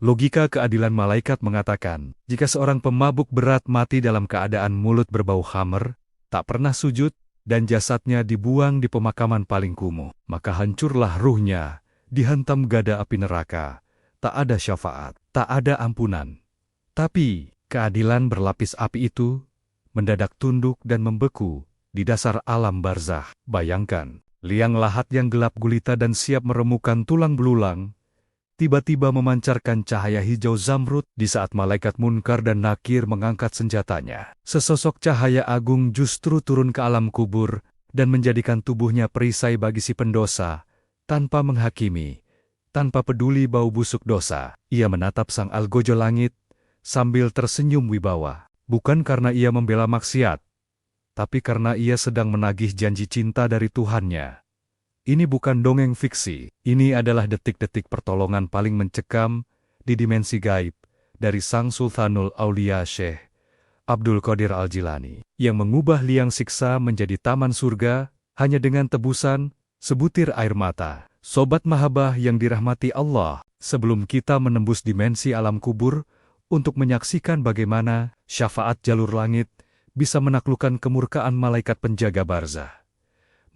Logika keadilan malaikat mengatakan, jika seorang pemabuk berat mati dalam keadaan mulut berbau khamr, tak pernah sujud, dan jasadnya dibuang di pemakaman paling kumuh, maka hancurlah ruhnya, dihantam gada api neraka. Tak ada syafaat, tak ada ampunan. Tapi, keadilan berlapis api itu mendadak tunduk dan membeku di dasar alam barzakh. Bayangkan, liang lahat yang gelap gulita dan siap meremukan tulang belulang, tiba-tiba memancarkan cahaya hijau zamrud di saat malaikat Munkar dan Nakir mengangkat senjatanya. Sesosok cahaya agung justru turun ke alam kubur dan menjadikan tubuhnya perisai bagi si pendosa, tanpa menghakimi, tanpa peduli bau busuk dosa. Ia menatap sang algojo langit sambil tersenyum wibawa, bukan karena ia membela maksiat, tapi karena ia sedang menagih janji cinta dari Tuhannya. Ini bukan dongeng fiksi, ini adalah detik-detik pertolongan paling mencekam di dimensi gaib dari Sang Sultanul Aulia Syekh Abdul Qadir Al-Jilani, yang mengubah liang siksa menjadi taman surga hanya dengan tebusan sebutir air mata. Sobat Mahabbah yang dirahmati Allah, sebelum kita menembus dimensi alam kubur untuk menyaksikan bagaimana syafaat jalur langit bisa menaklukkan kemurkaan malaikat penjaga barzakh,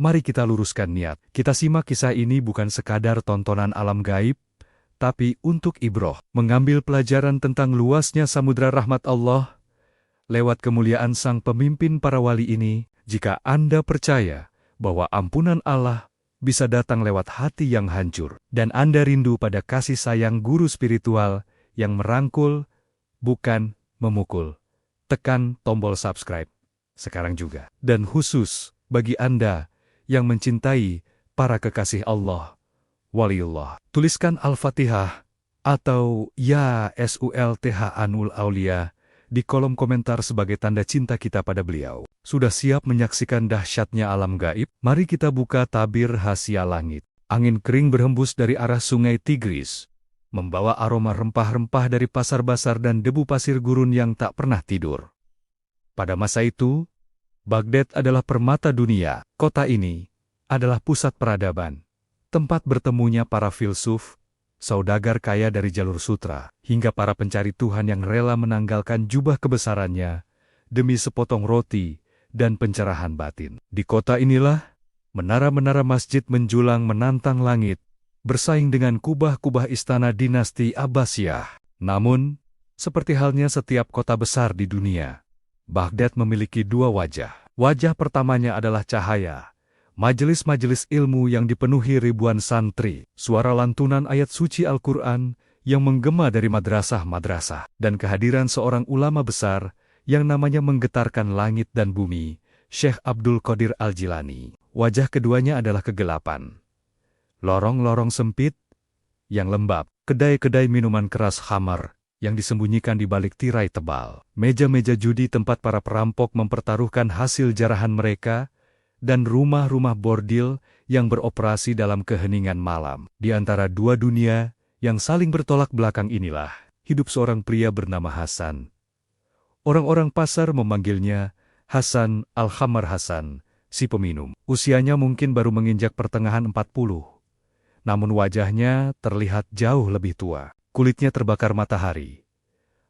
mari kita luruskan niat. Kita simak kisah ini bukan sekadar tontonan alam gaib, tapi untuk ibroh, mengambil pelajaran tentang luasnya samudra rahmat Allah. Lewat kemuliaan sang pemimpin para wali ini, jika Anda percaya bahwa ampunan Allah bisa datang lewat hati yang hancur, dan Anda rindu pada kasih sayang guru spiritual yang merangkul, bukan memukul, tekan tombol subscribe sekarang juga. Dan khusus bagi Anda yang mencintai para kekasih Allah, waliullah, tuliskan Al-Fatihah atau Ya Sulth Anul Aulia di kolom komentar sebagai tanda cinta kita pada beliau. Sudah siap menyaksikan dahsyatnya alam gaib? Mari kita buka tabir rahasia langit. Angin kering berhembus dari arah sungai Tigris, membawa aroma rempah-rempah dari pasar basar dan debu pasir gurun yang tak pernah tidur. Pada masa itu, Baghdad adalah permata dunia. Kota ini adalah pusat peradaban, tempat bertemunya para filsuf, saudagar kaya dari jalur sutra, hingga para pencari Tuhan yang rela menanggalkan jubah kebesarannya demi sepotong roti dan pencerahan batin. Di kota inilah, menara-menara masjid menjulang menantang langit, bersaing dengan kubah-kubah istana dinasti Abbasiyah. Namun, seperti halnya setiap kota besar di dunia, Baghdad memiliki dua wajah. Wajah pertamanya adalah cahaya, majelis-majelis ilmu yang dipenuhi ribuan santri, suara lantunan ayat suci Al-Quran yang menggema dari madrasah-madrasah, dan kehadiran seorang ulama besar yang namanya menggetarkan langit dan bumi, Syekh Abdul Qadir Al-Jilani. Wajah keduanya adalah kegelapan. Lorong-lorong sempit yang lembab, kedai-kedai minuman keras khamar yang disembunyikan di balik tirai tebal, meja-meja judi tempat para perampok mempertaruhkan hasil jarahan mereka, dan rumah-rumah bordil yang beroperasi dalam keheningan malam. Di antara dua dunia yang saling bertolak belakang inilah hidup seorang pria bernama Hasan. Orang-orang pasar memanggilnya Hasan Al-Khamar Hasan, si peminum. Usianya mungkin baru menginjak pertengahan 40. Namun wajahnya terlihat jauh lebih tua. Kulitnya terbakar matahari.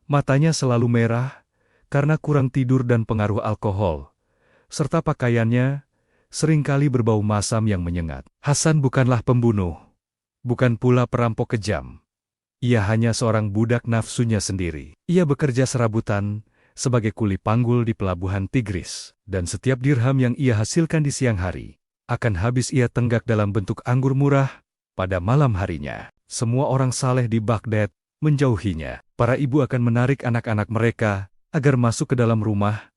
Matanya selalu merah karena kurang tidur dan pengaruh alkohol, serta pakaiannya seringkali berbau masam yang menyengat. Hasan bukanlah pembunuh, bukan pula perampok kejam. Ia hanya seorang budak nafsunya sendiri. Ia bekerja serabutan sebagai kuli panggul di pelabuhan Tigris, dan setiap dirham yang ia hasilkan di siang hari akan habis ia tenggak dalam bentuk anggur murah pada malam harinya. Semua orang saleh di Baghdad menjauhinya. Para ibu akan menarik anak-anak mereka agar masuk ke dalam rumah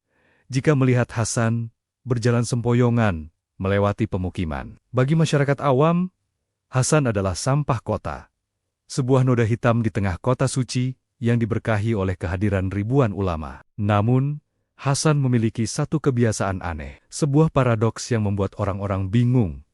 jika melihat Hasan berjalan sempoyongan melewati pemukiman. Bagi masyarakat awam, Hasan adalah sampah kota. Sebuah noda hitam di tengah kota suci yang diberkahi oleh kehadiran ribuan ulama. Namun, Hasan memiliki satu kebiasaan aneh. Sebuah paradoks yang membuat orang-orang bingung,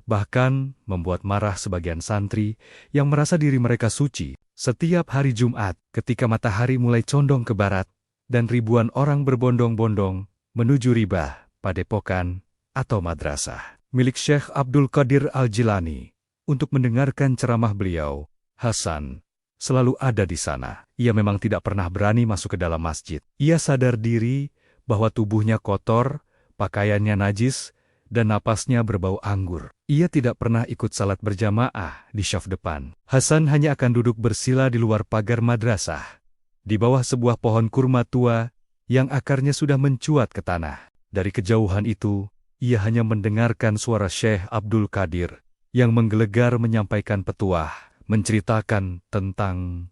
bahkan membuat marah sebagian santri yang merasa diri mereka suci. Setiap hari Jumat, ketika matahari mulai condong ke barat, dan ribuan orang berbondong-bondong menuju ribah, padepokan, atau madrasah milik Syekh Abdul Qadir Al-Jilani, untuk mendengarkan ceramah beliau, Hasan selalu ada di sana. Ia memang tidak pernah berani masuk ke dalam masjid. Ia sadar diri bahwa tubuhnya kotor, pakaiannya najis, dan napasnya berbau anggur. Ia tidak pernah ikut salat berjamaah di syaf depan. Hasan hanya akan duduk bersila di luar pagar madrasah, di bawah sebuah pohon kurma tua yang akarnya sudah mencuat ke tanah. Dari kejauhan itu, ia hanya mendengarkan suara Syekh Abdul Qadir yang menggelegar menyampaikan petuah, menceritakan tentang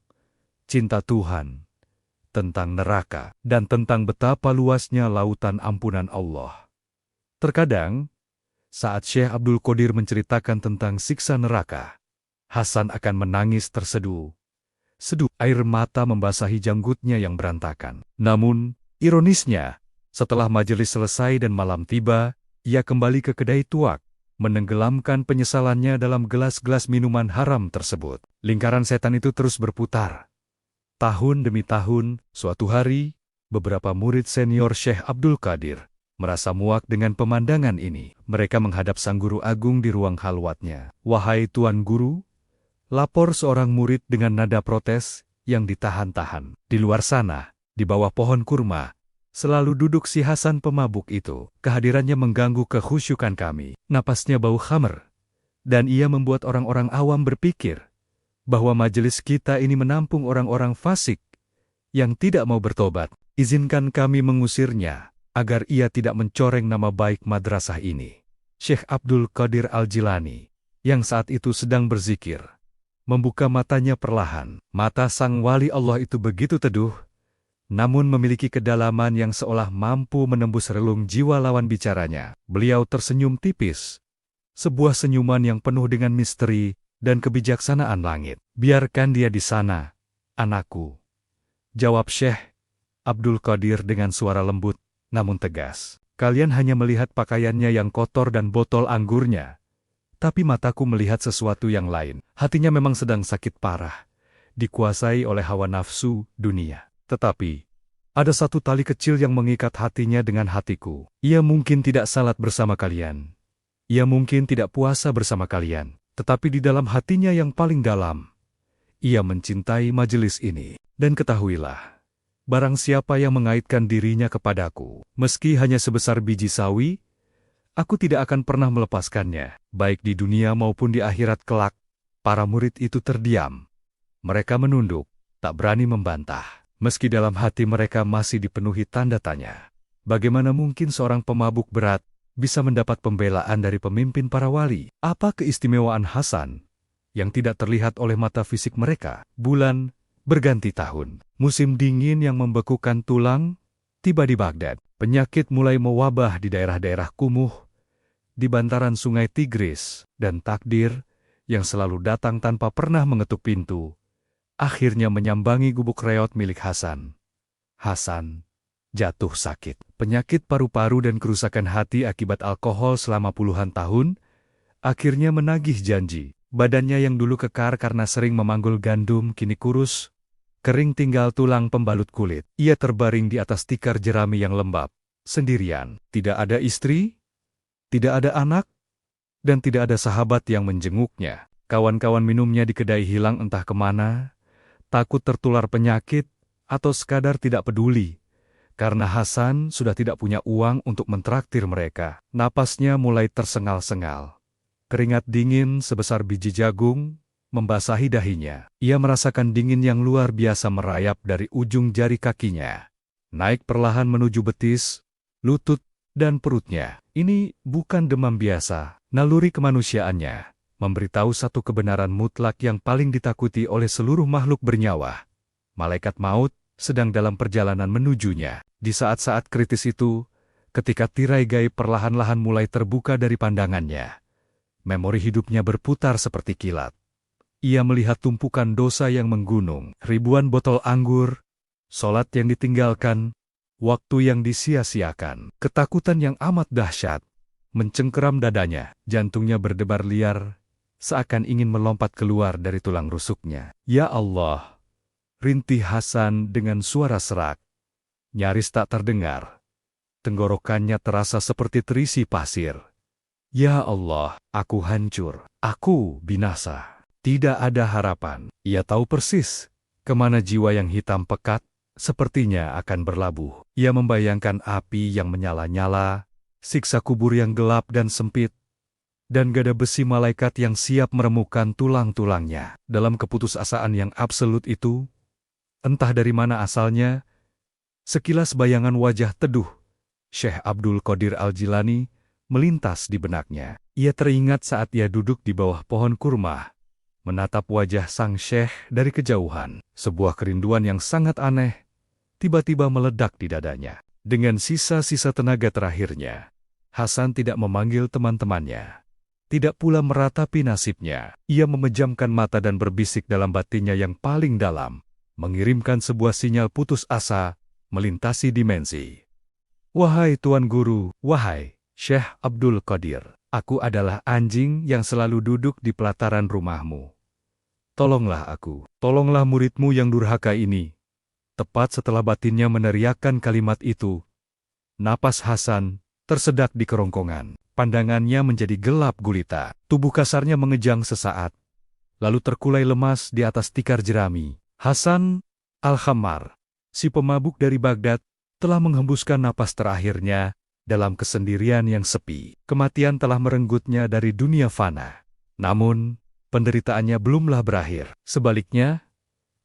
cinta Tuhan, tentang neraka, dan tentang betapa luasnya lautan ampunan Allah. Terkadang, saat Syekh Abdul Qadir menceritakan tentang siksa neraka, Hasan akan menangis terseduh. Air mata membasahi janggutnya yang berantakan. Namun, ironisnya, setelah majelis selesai dan malam tiba, ia kembali ke kedai tuak, menenggelamkan penyesalannya dalam gelas-gelas minuman haram tersebut. Lingkaran setan itu terus berputar. Tahun demi tahun, suatu hari, beberapa murid senior Syekh Abdul Qadir merasa muak dengan pemandangan ini. Mereka menghadap sang guru agung di ruang halwatnya. "Wahai Tuan Guru," lapor seorang murid dengan nada protes yang ditahan-tahan. "Di luar sana, di bawah pohon kurma, selalu duduk si Hasan pemabuk itu. Kehadirannya mengganggu kekhusyukan kami. Napasnya bau khamr, dan ia membuat orang-orang awam berpikir bahwa majelis kita ini menampung orang-orang fasik yang tidak mau bertobat. Izinkan kami mengusirnya, agar ia tidak mencoreng nama baik madrasah ini." Syekh Abdul Qadir Al-Jilani, yang saat itu sedang berzikir, membuka matanya perlahan. Mata sang wali Allah itu begitu teduh, namun memiliki kedalaman yang seolah mampu menembus relung jiwa lawan bicaranya. Beliau tersenyum tipis, sebuah senyuman yang penuh dengan misteri dan kebijaksanaan langit. "Biarkan dia di sana, anakku," jawab Syekh Abdul Qadir dengan suara lembut namun tegas. "Kalian hanya melihat pakaiannya yang kotor dan botol anggurnya, tapi mataku melihat sesuatu yang lain. Hatinya memang sedang sakit parah, dikuasai oleh hawa nafsu dunia. Tetapi, ada satu tali kecil yang mengikat hatinya dengan hatiku. Ia mungkin tidak salat bersama kalian. Ia mungkin tidak puasa bersama kalian. Tetapi di dalam hatinya yang paling dalam, ia mencintai majelis ini. Dan ketahuilah, barang siapa yang mengaitkan dirinya kepadaku, meski hanya sebesar biji sawi, aku tidak akan pernah melepaskannya, baik di dunia maupun di akhirat kelak." Para murid itu terdiam. Mereka menunduk, tak berani membantah. Meski dalam hati mereka masih dipenuhi tanda tanya. Bagaimana mungkin seorang pemabuk berat bisa mendapat pembelaan dari pemimpin para wali? Apa keistimewaan Hasan yang tidak terlihat oleh mata fisik mereka? Bulan berganti tahun. Musim dingin yang membekukan tulang tiba di Baghdad. Penyakit mulai mewabah di daerah-daerah kumuh, di bantaran sungai Tigris, dan takdir yang selalu datang tanpa pernah mengetuk pintu, akhirnya menyambangi gubuk reot milik Hasan. Hasan jatuh sakit. Penyakit paru-paru dan kerusakan hati akibat alkohol selama puluhan tahun, akhirnya menagih janji. Badannya yang dulu kekar karena sering memanggul gandum kini kurus, kering tinggal tulang pembalut kulit. Ia terbaring di atas tikar jerami yang lembab, sendirian. Tidak ada istri, tidak ada anak, dan tidak ada sahabat yang menjenguknya. Kawan-kawan minumnya di kedai hilang entah kemana, takut tertular penyakit, atau sekadar tidak peduli, karena Hasan sudah tidak punya uang untuk mentraktir mereka. Napasnya mulai tersengal-sengal. Keringat dingin sebesar biji jagung membasahi dahinya. Ia merasakan dingin yang luar biasa merayap dari ujung jari kakinya, naik perlahan menuju betis, lutut, dan perutnya. Ini bukan demam biasa. Naluri kemanusiaannya memberitahu satu kebenaran mutlak yang paling ditakuti oleh seluruh makhluk bernyawa. Malaikat maut sedang dalam perjalanan menujunya. Di saat-saat kritis itu, ketika tirai gaib perlahan-lahan mulai terbuka dari pandangannya, memori hidupnya berputar seperti kilat. Ia melihat tumpukan dosa yang menggunung, ribuan botol anggur, solat yang ditinggalkan, waktu yang disia-siakan. Ketakutan yang amat dahsyat mencengkeram dadanya. Jantungnya berdebar liar, seakan ingin melompat keluar dari tulang rusuknya. "Ya Allah," rintih Hasan dengan suara serak, nyaris tak terdengar. Tenggorokannya terasa seperti terisi pasir. "Ya Allah, aku hancur, aku binasa." Tidak ada harapan. Ia tahu persis kemana jiwa yang hitam pekat sepertinya akan berlabuh. Ia membayangkan api yang menyala-nyala, siksa kubur yang gelap dan sempit, dan gada besi malaikat yang siap meremukkan tulang-tulangnya. Dalam keputusasaan yang absolut itu, entah dari mana asalnya, sekilas bayangan wajah teduh Syekh Abdul Qadir Al-Jilani melintas di benaknya. Ia teringat saat ia duduk di bawah pohon kurma, menatap wajah sang syekh dari kejauhan. Sebuah kerinduan yang sangat aneh tiba-tiba meledak di dadanya. Dengan sisa-sisa tenaga terakhirnya, Hasan tidak memanggil teman-temannya. Tidak pula meratapi nasibnya. Ia memejamkan mata dan berbisik dalam batinnya yang paling dalam, mengirimkan sebuah sinyal putus asa melintasi dimensi. Wahai Tuan Guru, wahai Syekh Abdul Qadir, aku adalah anjing yang selalu duduk di pelataran rumahmu. Tolonglah aku, tolonglah muridmu yang durhaka ini. Tepat setelah batinnya meneriakkan kalimat itu, napas Hasan tersedak di kerongkongan. Pandangannya menjadi gelap gulita. Tubuh kasarnya mengejang sesaat, lalu terkulai lemas di atas tikar jerami. Hasan Al-Khammar, si pemabuk dari Baghdad, telah menghembuskan napas terakhirnya dalam kesendirian yang sepi. Kematian telah merenggutnya dari dunia fana. Namun, penderitaannya belumlah berakhir. Sebaliknya,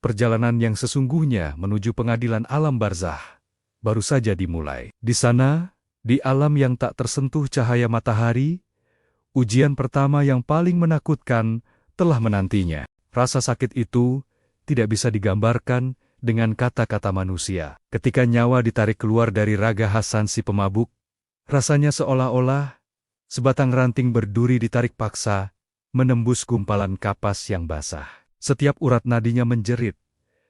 perjalanan yang sesungguhnya menuju pengadilan alam barzah baru saja dimulai. Di sana, di alam yang tak tersentuh cahaya matahari, ujian pertama yang paling menakutkan telah menantinya. Rasa sakit itu tidak bisa digambarkan dengan kata-kata manusia. Ketika nyawa ditarik keluar dari raga Hasan si pemabuk, rasanya seolah-olah sebatang ranting berduri ditarik paksa, menembus gumpalan kapas yang basah. Setiap urat nadinya menjerit,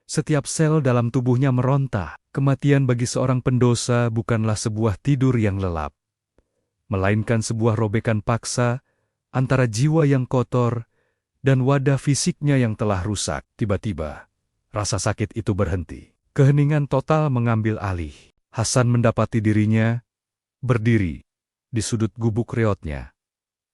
setiap sel dalam tubuhnya meronta. Kematian bagi seorang pendosa bukanlah sebuah tidur yang lelap, melainkan sebuah robekan paksa antara jiwa yang kotor dan wadah fisiknya yang telah rusak. Tiba-tiba, rasa sakit itu berhenti. Keheningan total mengambil alih. Hasan mendapati dirinya berdiri di sudut gubuk reotnya.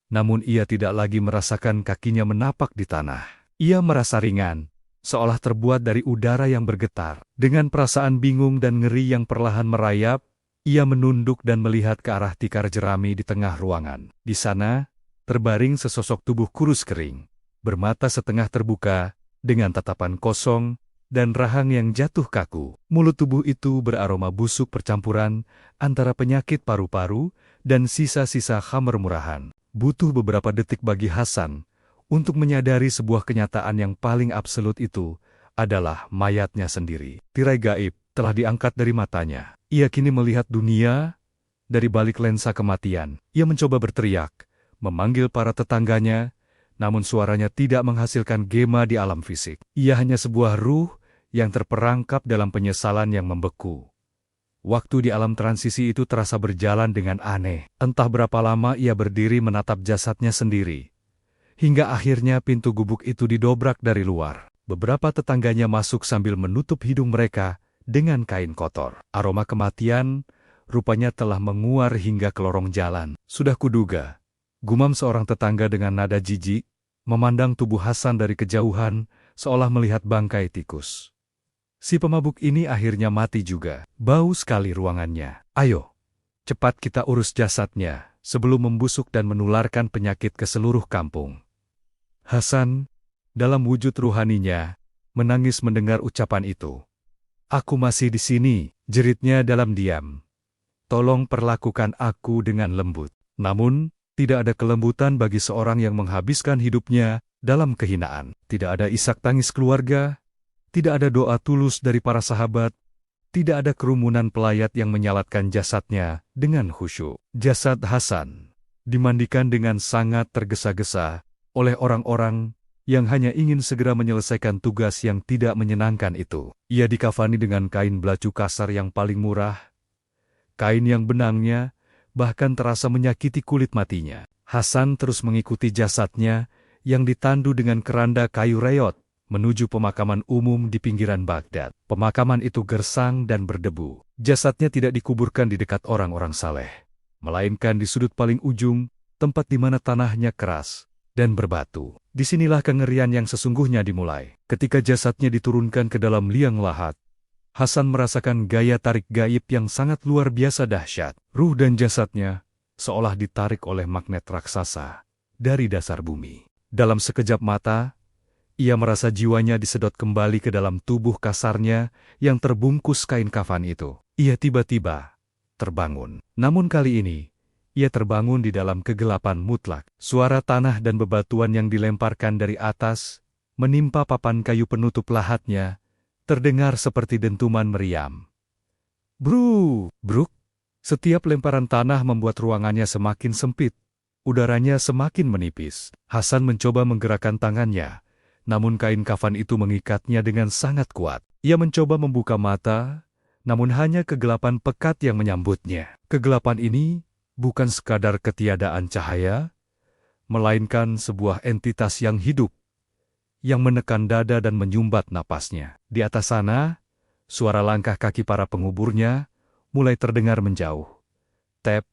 Namun ia tidak lagi merasakan kakinya menapak di tanah. Ia merasa ringan, seolah terbuat dari udara yang bergetar. Dengan perasaan bingung dan ngeri yang perlahan merayap, ia menunduk dan melihat ke arah tikar jerami di tengah ruangan. Di sana, terbaring sesosok tubuh kurus kering, bermata setengah terbuka, dengan tatapan kosong dan rahang yang jatuh kaku. Mulut tubuh itu beraroma busuk percampuran antara penyakit paru-paru dan sisa-sisa khamr murahan. Butuh beberapa detik bagi Hasan untuk menyadari sebuah kenyataan yang paling absolut itu adalah mayatnya sendiri. Tirai gaib telah diangkat dari matanya. Ia kini melihat dunia dari balik lensa kematian. Ia mencoba berteriak, memanggil para tetangganya, namun suaranya tidak menghasilkan gema di alam fisik. Ia hanya sebuah ruh yang terperangkap dalam penyesalan yang membeku. Waktu di alam transisi itu terasa berjalan dengan aneh. Entah berapa lama ia berdiri menatap jasadnya sendiri, hingga akhirnya pintu gubuk itu didobrak dari luar. Beberapa tetangganya masuk sambil menutup hidung mereka dengan kain kotor. Aroma kematian rupanya telah menguar hingga ke lorong jalan. Sudah kuduga, gumam seorang tetangga dengan nada jijik, memandang tubuh Hasan dari kejauhan, seolah melihat bangkai tikus. Si pemabuk ini akhirnya mati juga. Bau sekali ruangannya. Ayo, cepat kita urus jasadnya, sebelum membusuk dan menularkan penyakit ke seluruh kampung. Hasan, dalam wujud ruhaninya, menangis mendengar ucapan itu. Aku masih di sini, jeritnya dalam diam. Tolong perlakukan aku dengan lembut. Namun, tidak ada kelembutan bagi seorang yang menghabiskan hidupnya dalam kehinaan. Tidak ada isak tangis keluarga, tidak ada doa tulus dari para sahabat, tidak ada kerumunan pelayat yang menyalatkan jasadnya dengan khusyuk. Jasad Hasan dimandikan dengan sangat tergesa-gesa oleh orang-orang yang hanya ingin segera menyelesaikan tugas yang tidak menyenangkan itu. Ia dikafani dengan kain belacu kasar yang paling murah, kain yang benangnya bahkan terasa menyakiti kulit matinya. Hasan terus mengikuti jasadnya yang ditandu dengan keranda kayu reot menuju pemakaman umum di pinggiran Baghdad. Pemakaman itu gersang dan berdebu. Jasadnya tidak dikuburkan di dekat orang-orang saleh, melainkan di sudut paling ujung, tempat di mana tanahnya keras dan berbatu. Disinilah kengerian yang sesungguhnya dimulai. Ketika jasadnya diturunkan ke dalam liang lahat, Hasan merasakan gaya tarik gaib yang sangat luar biasa dahsyat. Ruh dan jasadnya seolah ditarik oleh magnet raksasa dari dasar bumi. Dalam sekejap mata, ia merasa jiwanya disedot kembali ke dalam tubuh kasarnya yang terbungkus kain kafan itu. Ia tiba-tiba terbangun. Namun kali ini, ia terbangun di dalam kegelapan mutlak. Suara tanah dan bebatuan yang dilemparkan dari atas menimpa papan kayu penutup lahatnya terdengar seperti dentuman meriam. Bruk! Setiap lemparan tanah membuat ruangannya semakin sempit. Udaranya semakin menipis. Hasan mencoba menggerakkan tangannya, namun kain kafan itu mengikatnya dengan sangat kuat. Ia mencoba membuka mata, namun hanya kegelapan pekat yang menyambutnya. Kegelapan ini bukan sekadar ketiadaan cahaya, melainkan sebuah entitas yang hidup, yang menekan dada dan menyumbat napasnya. Di atas sana, suara langkah kaki para penguburnya mulai terdengar menjauh. Tep,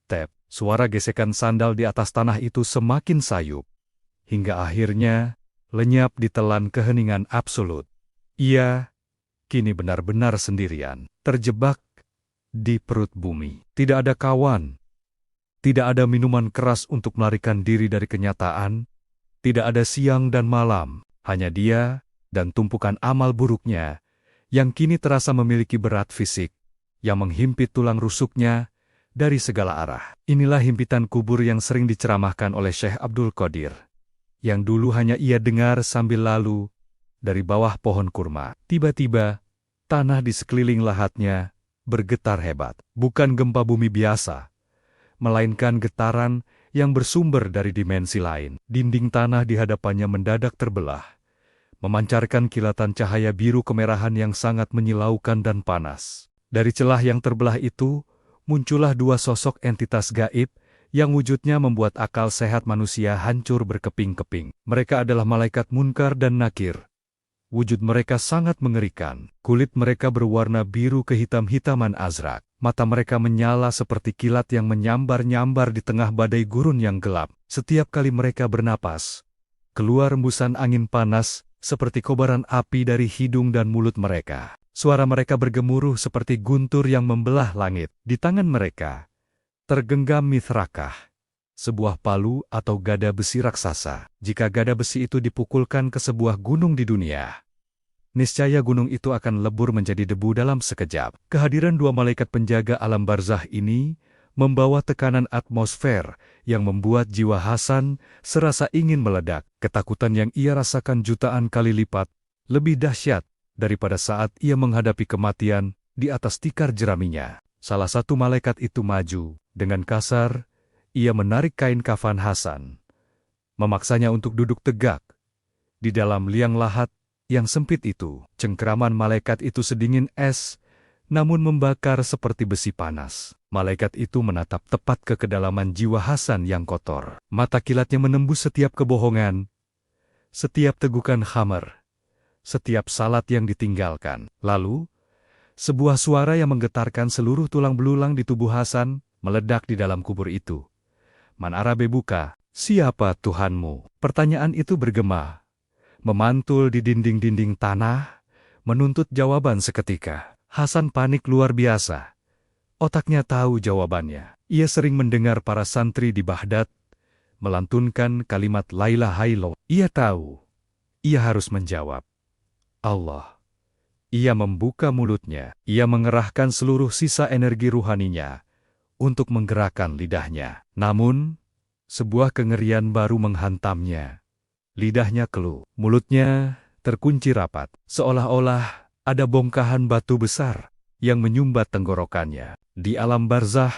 tep, suara gesekan sandal di atas tanah itu semakin sayup, hingga akhirnya lenyap ditelan keheningan absolut. Ia kini benar-benar sendirian, terjebak di perut bumi. Tidak ada kawan, tidak ada minuman keras untuk melarikan diri dari kenyataan, tidak ada siang dan malam, hanya dia dan tumpukan amal buruknya yang kini terasa memiliki berat fisik, yang menghimpit tulang rusuknya dari segala arah. Inilah himpitan kubur yang sering diceramahkan oleh Syekh Abdul Qadir, yang dulu hanya ia dengar sambil lalu dari bawah pohon kurma. Tiba-tiba, tanah di sekeliling lahatnya bergetar hebat. Bukan gempa bumi biasa, melainkan getaran yang bersumber dari dimensi lain. Dinding tanah di hadapannya mendadak terbelah, memancarkan kilatan cahaya biru kemerahan yang sangat menyilaukan dan panas. Dari celah yang terbelah itu, muncullah dua sosok entitas gaib yang wujudnya membuat akal sehat manusia hancur berkeping-keping. Mereka adalah malaikat Munkar dan Nakir. Wujud mereka sangat mengerikan. Kulit mereka berwarna biru kehitam-hitaman azrak. Mata mereka menyala seperti kilat yang menyambar-nyambar di tengah badai gurun yang gelap. Setiap kali mereka bernapas, keluar embusan angin panas seperti kobaran api dari hidung dan mulut mereka. Suara mereka bergemuruh seperti guntur yang membelah langit. Di tangan mereka tergenggam mithrakah, sebuah palu atau gada besi raksasa. Jika gada besi itu dipukulkan ke sebuah gunung di dunia, niscaya gunung itu akan lebur menjadi debu dalam sekejap. Kehadiran dua malaikat penjaga alam barzah ini membawa tekanan atmosfer yang membuat jiwa Hasan serasa ingin meledak. Ketakutan yang ia rasakan jutaan kali lipat lebih dahsyat daripada saat ia menghadapi kematian di atas tikar jeraminya. Salah satu malaikat itu maju. Dengan kasar, ia menarik kain kafan Hasan, memaksanya untuk duduk tegak di dalam liang lahat yang sempit itu. Cengkeraman malaikat itu sedingin es, namun membakar seperti besi panas. Malaikat itu menatap tepat ke kedalaman jiwa Hasan yang kotor. Mata kilatnya menembus setiap kebohongan, setiap tegukan khamar, setiap salat yang ditinggalkan. Lalu, sebuah suara yang menggetarkan seluruh tulang belulang di tubuh Hasan meledak di dalam kubur itu. Man Arabe buka, siapa Tuhanmu? Pertanyaan itu bergema, memantul di dinding-dinding tanah, menuntut jawaban seketika. Hasan panik luar biasa. Otaknya tahu jawabannya. Ia sering mendengar para santri di Baghdad melantunkan kalimat La ilaha illallah. Ia tahu, ia harus menjawab, Allah. Ia membuka mulutnya. Ia mengerahkan seluruh sisa energi ruhaninya untuk menggerakkan lidahnya. Namun, sebuah kengerian baru menghantamnya. Lidahnya keluh, mulutnya terkunci rapat, seolah-olah ada bongkahan batu besar yang menyumbat tenggorokannya. Di alam barzah,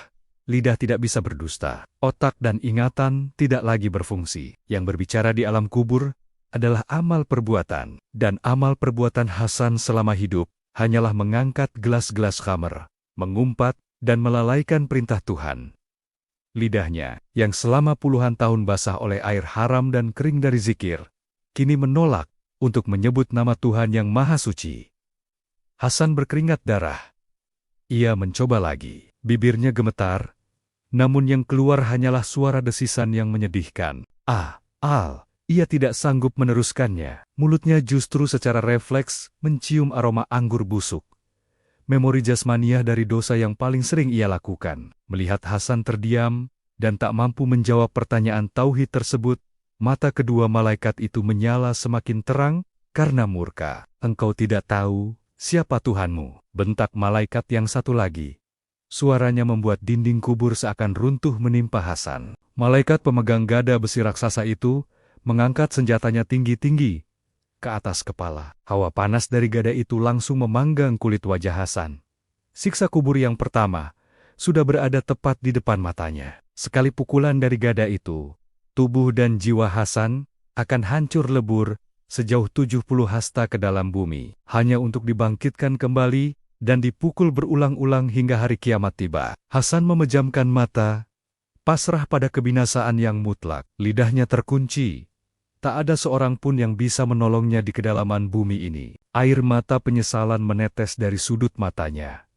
lidah tidak bisa berdusta. Otak dan ingatan tidak lagi berfungsi. Yang berbicara di alam kubur adalah amal perbuatan. Dan amal perbuatan Hasan selama hidup hanyalah mengangkat gelas-gelas khamar, mengumpat, dan melalaikan perintah Tuhan. Lidahnya, yang selama puluhan tahun basah oleh air haram dan kering dari zikir, kini menolak untuk menyebut nama Tuhan yang Maha Suci. Hasan berkeringat darah. Ia mencoba lagi. Bibirnya gemetar, namun yang keluar hanyalah suara desisan yang menyedihkan. Ah, Ia tidak sanggup meneruskannya. Mulutnya justru secara refleks mencium aroma anggur busuk. Memori jasmaniah dari dosa yang paling sering ia lakukan. Melihat Hasan terdiam dan tak mampu menjawab pertanyaan tauhid tersebut, mata kedua malaikat itu menyala semakin terang karena murka. "Engkau tidak tahu siapa Tuhanmu?" bentak malaikat yang satu lagi. Suaranya membuat dinding kubur seakan runtuh menimpa Hasan. Malaikat pemegang gada besi raksasa itu mengangkat senjatanya tinggi-tinggi ke atas kepala. Hawa panas dari gada itu langsung memanggang kulit wajah Hasan. Siksa kubur yang pertama sudah berada tepat di depan matanya. Sekali pukulan dari gada itu, tubuh dan jiwa Hasan akan hancur lebur sejauh 70 hasta ke dalam bumi, hanya untuk dibangkitkan kembali dan dipukul berulang-ulang hingga hari kiamat tiba. Hasan memejamkan mata, pasrah pada kebinasaan yang mutlak. Lidahnya terkunci. Tak ada seorang pun yang bisa menolongnya di kedalaman bumi ini. Air mata penyesalan menetes dari sudut matanya.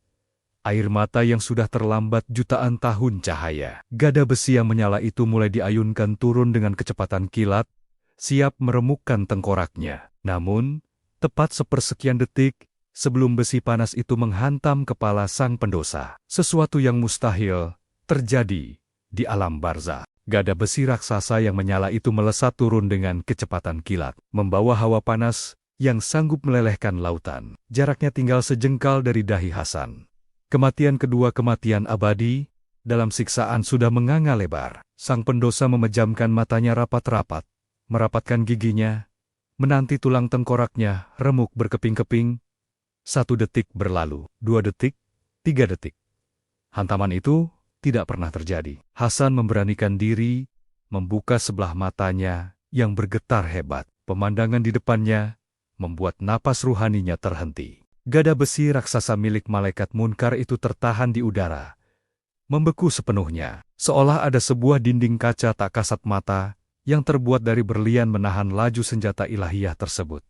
Air mata yang sudah terlambat jutaan tahun cahaya. Gada besi yang menyala itu mulai diayunkan turun dengan kecepatan kilat, siap meremukkan tengkoraknya. Namun, tepat sepersekian detik sebelum besi panas itu menghantam kepala sang pendosa, sesuatu yang mustahil terjadi di alam barzakh. Gada besi raksasa yang menyala itu melesat turun dengan kecepatan kilat, membawa hawa panas yang sanggup melelehkan lautan. Jaraknya tinggal sejengkal dari dahi Hasan. Kematian kedua, kematian abadi, dalam siksaan sudah menganga lebar. Sang pendosa memejamkan matanya rapat-rapat, merapatkan giginya, menanti tulang tengkoraknya remuk berkeping-keping. 1 detik berlalu, 2 detik, 3 detik. Hantaman itu tidak pernah terjadi. Hasan memberanikan diri, membuka sebelah matanya yang bergetar hebat. Pemandangan di depannya membuat napas ruhaninya terhenti. Gada besi raksasa milik malaikat munkar itu tertahan di udara, membeku sepenuhnya, seolah ada sebuah dinding kaca tak kasat mata yang terbuat dari berlian menahan laju senjata ilahiyah tersebut.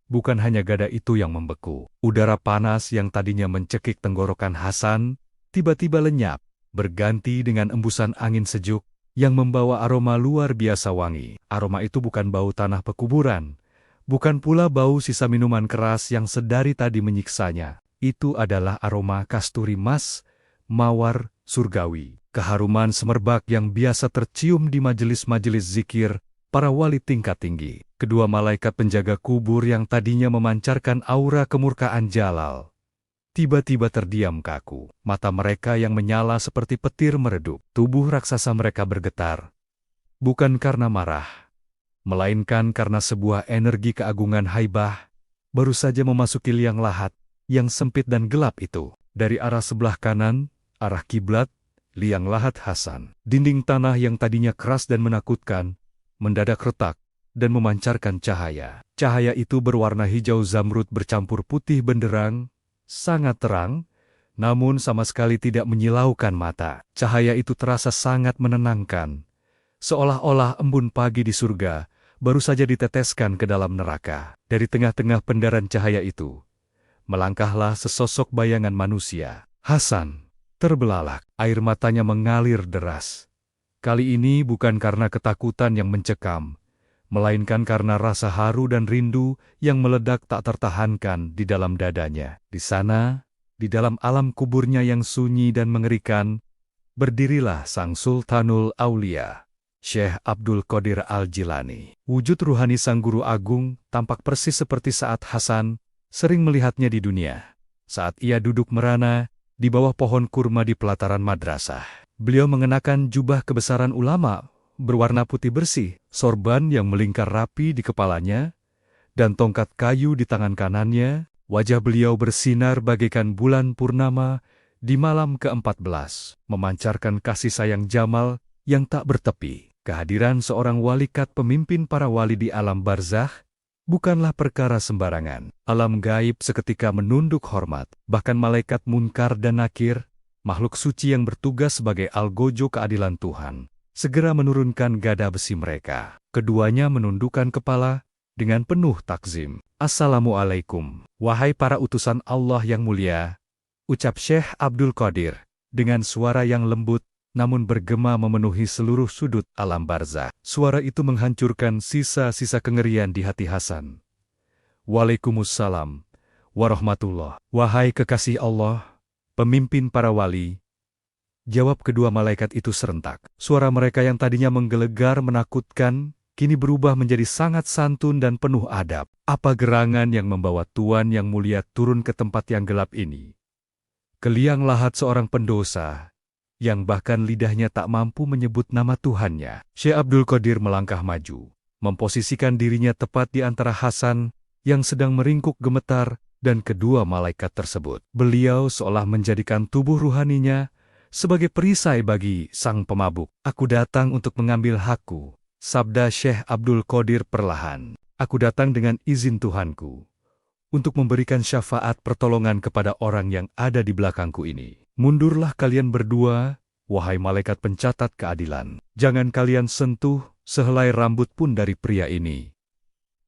Bukan hanya gada itu yang membeku, udara panas yang tadinya mencekik tenggorokan Hasan tiba-tiba lenyap, berganti dengan embusan angin sejuk yang membawa aroma luar biasa wangi. Aroma itu bukan bau tanah pekuburan, bukan pula bau sisa minuman keras yang sedari tadi menyiksanya. Itu adalah aroma kasturi mas, mawar, surgawi. Keharuman semerbak yang biasa tercium di majelis-majelis zikir para wali tingkat tinggi. Kedua malaikat penjaga kubur yang tadinya memancarkan aura kemurkaan jalal tiba-tiba terdiam kaku. Mata mereka yang menyala seperti petir meredup. Tubuh raksasa mereka bergetar. Bukan karena marah, melainkan karena sebuah energi keagungan haibah baru saja memasuki liang lahat yang sempit dan gelap itu. Dari arah sebelah kanan, arah kiblat, liang lahat Hasan. Dinding tanah yang tadinya keras dan menakutkan, mendadak retak dan memancarkan cahaya. Cahaya itu berwarna hijau zamrud bercampur putih benderang, sangat terang, namun sama sekali tidak menyilaukan mata. Cahaya itu terasa sangat menenangkan, seolah-olah embun pagi di surga baru saja diteteskan ke dalam neraka. Dari tengah-tengah pendaran cahaya itu, melangkahlah sesosok bayangan manusia. Hasan terbelalak, air matanya mengalir deras. Kali ini bukan karena ketakutan yang mencekam, melainkan karena rasa haru dan rindu yang meledak tak tertahankan di dalam dadanya. Di sana, di dalam alam kuburnya yang sunyi dan mengerikan, berdirilah sang Sultanul Aulia, Syekh Abdul Qadir Al-Jilani. Wujud ruhani sang guru agung tampak persis seperti saat Hasan sering melihatnya di dunia, saat ia duduk merana di bawah pohon kurma di pelataran madrasah. Beliau mengenakan jubah kebesaran ulama berwarna putih bersih, sorban yang melingkar rapi di kepalanya, dan tongkat kayu di tangan kanannya. Wajah beliau bersinar bagaikan bulan purnama di malam ke-14, memancarkan kasih sayang Jamal yang tak bertepi. Kehadiran seorang walikat pemimpin para wali di alam barzakh bukanlah perkara sembarangan. Alam gaib seketika menunduk hormat, bahkan malaikat munkar dan nakir, makhluk suci yang bertugas sebagai algojo keadilan Tuhan, segera menurunkan gada besi mereka. Keduanya menundukkan kepala dengan penuh takzim. "Assalamualaikum, wahai para utusan Allah yang mulia," ucap Syekh Abdul Qadir dengan suara yang lembut namun bergema memenuhi seluruh sudut alam barzakh. Suara itu menghancurkan sisa-sisa kengerian di hati Hasan. Waalaikumsalam warahmatullah. Wahai kekasih Allah, pemimpin para wali, jawab kedua malaikat itu serentak. Suara mereka yang tadinya menggelegar menakutkan, kini berubah menjadi sangat santun dan penuh adab. Apa gerangan yang membawa Tuan yang mulia turun ke tempat yang gelap ini? Ke liang lahat seorang pendosa, yang bahkan lidahnya tak mampu menyebut nama Tuhannya. Syekh Abdul Qadir melangkah maju, memposisikan dirinya tepat di antara Hasan, yang sedang meringkuk gemetar, dan kedua malaikat tersebut. Beliau seolah menjadikan tubuh ruhaninya sebagai perisai bagi sang pemabuk. Aku datang untuk mengambil hakku, sabda Syekh Abdul Qadir perlahan. Aku datang dengan izin Tuhanku, untuk memberikan syafaat pertolongan kepada orang yang ada di belakangku ini. Mundurlah kalian berdua, wahai malaikat pencatat keadilan. Jangan kalian sentuh sehelai rambut pun dari pria ini.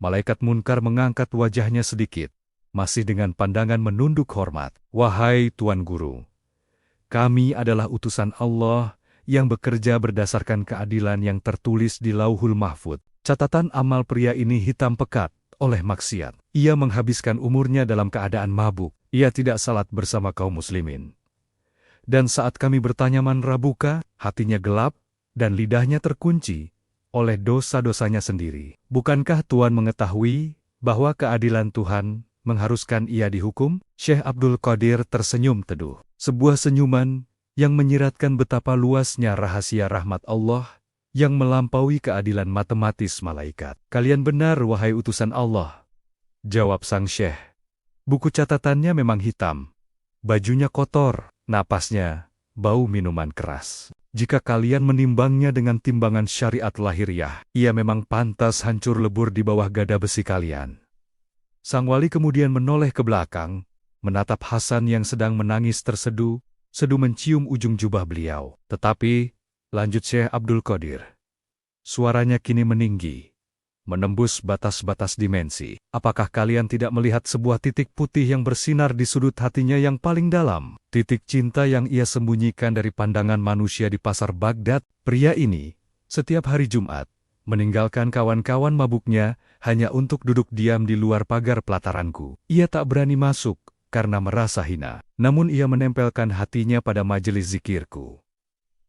Malaikat Munkar mengangkat wajahnya sedikit, masih dengan pandangan menunduk hormat. Wahai Tuan Guru, kami adalah utusan Allah yang bekerja berdasarkan keadilan yang tertulis di Lauhul Mahfud. Catatan amal pria ini hitam pekat oleh maksiat. Ia menghabiskan umurnya dalam keadaan mabuk. Ia tidak salat bersama kaum muslimin. Dan saat kami bertanya man rabuka, hatinya gelap dan lidahnya terkunci oleh dosa-dosanya sendiri. Bukankah Tuan mengetahui bahwa keadilan Tuhan mengharuskan ia dihukum? Syekh Abdul Qadir tersenyum teduh. Sebuah senyuman yang menyiratkan betapa luasnya rahasia rahmat Allah yang melampaui keadilan matematis malaikat. Kalian benar, wahai utusan Allah, jawab sang syekh. Buku catatannya memang hitam, bajunya kotor, napasnya bau minuman keras. Jika kalian menimbangnya dengan timbangan syariat lahiriah, ia memang pantas hancur lebur di bawah gada besi kalian. Sang wali kemudian menoleh ke belakang, menatap Hasan yang sedang menangis terseduh, mencium ujung jubah beliau. Tetapi, lanjut Syekh Abdul Qadir, suaranya kini meninggi, menembus batas-batas dimensi. Apakah kalian tidak melihat sebuah titik putih yang bersinar di sudut hatinya yang paling dalam? Titik cinta yang ia sembunyikan dari pandangan manusia di pasar Baghdad. Pria ini, setiap hari Jumat, meninggalkan kawan-kawan mabuknya hanya untuk duduk diam di luar pagar pelataranku. Ia tak berani masuk karena merasa hina. Namun ia menempelkan hatinya pada majelis zikirku.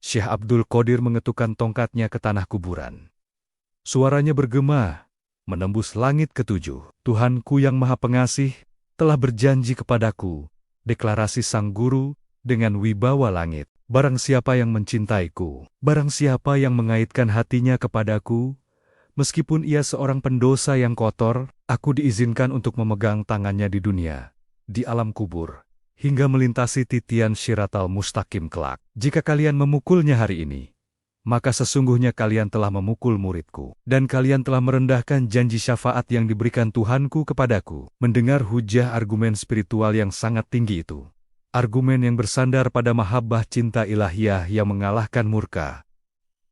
Syekh Abdul Qadir mengetukkan tongkatnya ke tanah kuburan. Suaranya bergema, menembus langit ketujuh. Tuhanku yang Maha Pengasih telah berjanji kepadaku, deklarasi sang guru dengan wibawa langit. Barang siapa yang mencintaiku, barang siapa yang mengaitkan hatinya kepadaku, meskipun ia seorang pendosa yang kotor, aku diizinkan untuk memegang tangannya di dunia, di alam kubur, hingga melintasi titian Syiratal Mustaqim kelak. Jika kalian memukulnya hari ini, maka sesungguhnya kalian telah memukul muridku, dan kalian telah merendahkan janji syafaat yang diberikan Tuhanku kepadaku. Mendengar hujah argumen spiritual yang sangat tinggi itu, argumen yang bersandar pada mahabbah cinta ilahiyah yang mengalahkan murka,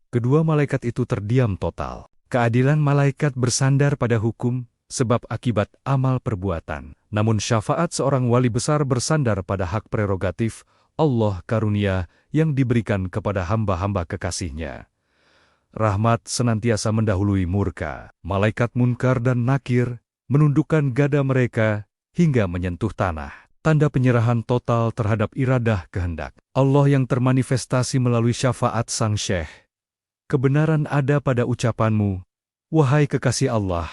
kedua malaikat itu terdiam total. Keadilan malaikat bersandar pada hukum, sebab akibat amal perbuatan. Namun syafaat seorang wali besar bersandar pada hak prerogatif Allah karunia yang diberikan kepada hamba-hamba kekasihnya. Rahmat senantiasa mendahului murka. Malaikat Munkar dan Nakir menundukkan gada mereka hingga menyentuh tanah. Tanda penyerahan total terhadap iradah kehendak Allah yang termanifestasi melalui syafaat sang syekh. Kebenaran ada pada ucapanmu, wahai kekasih Allah.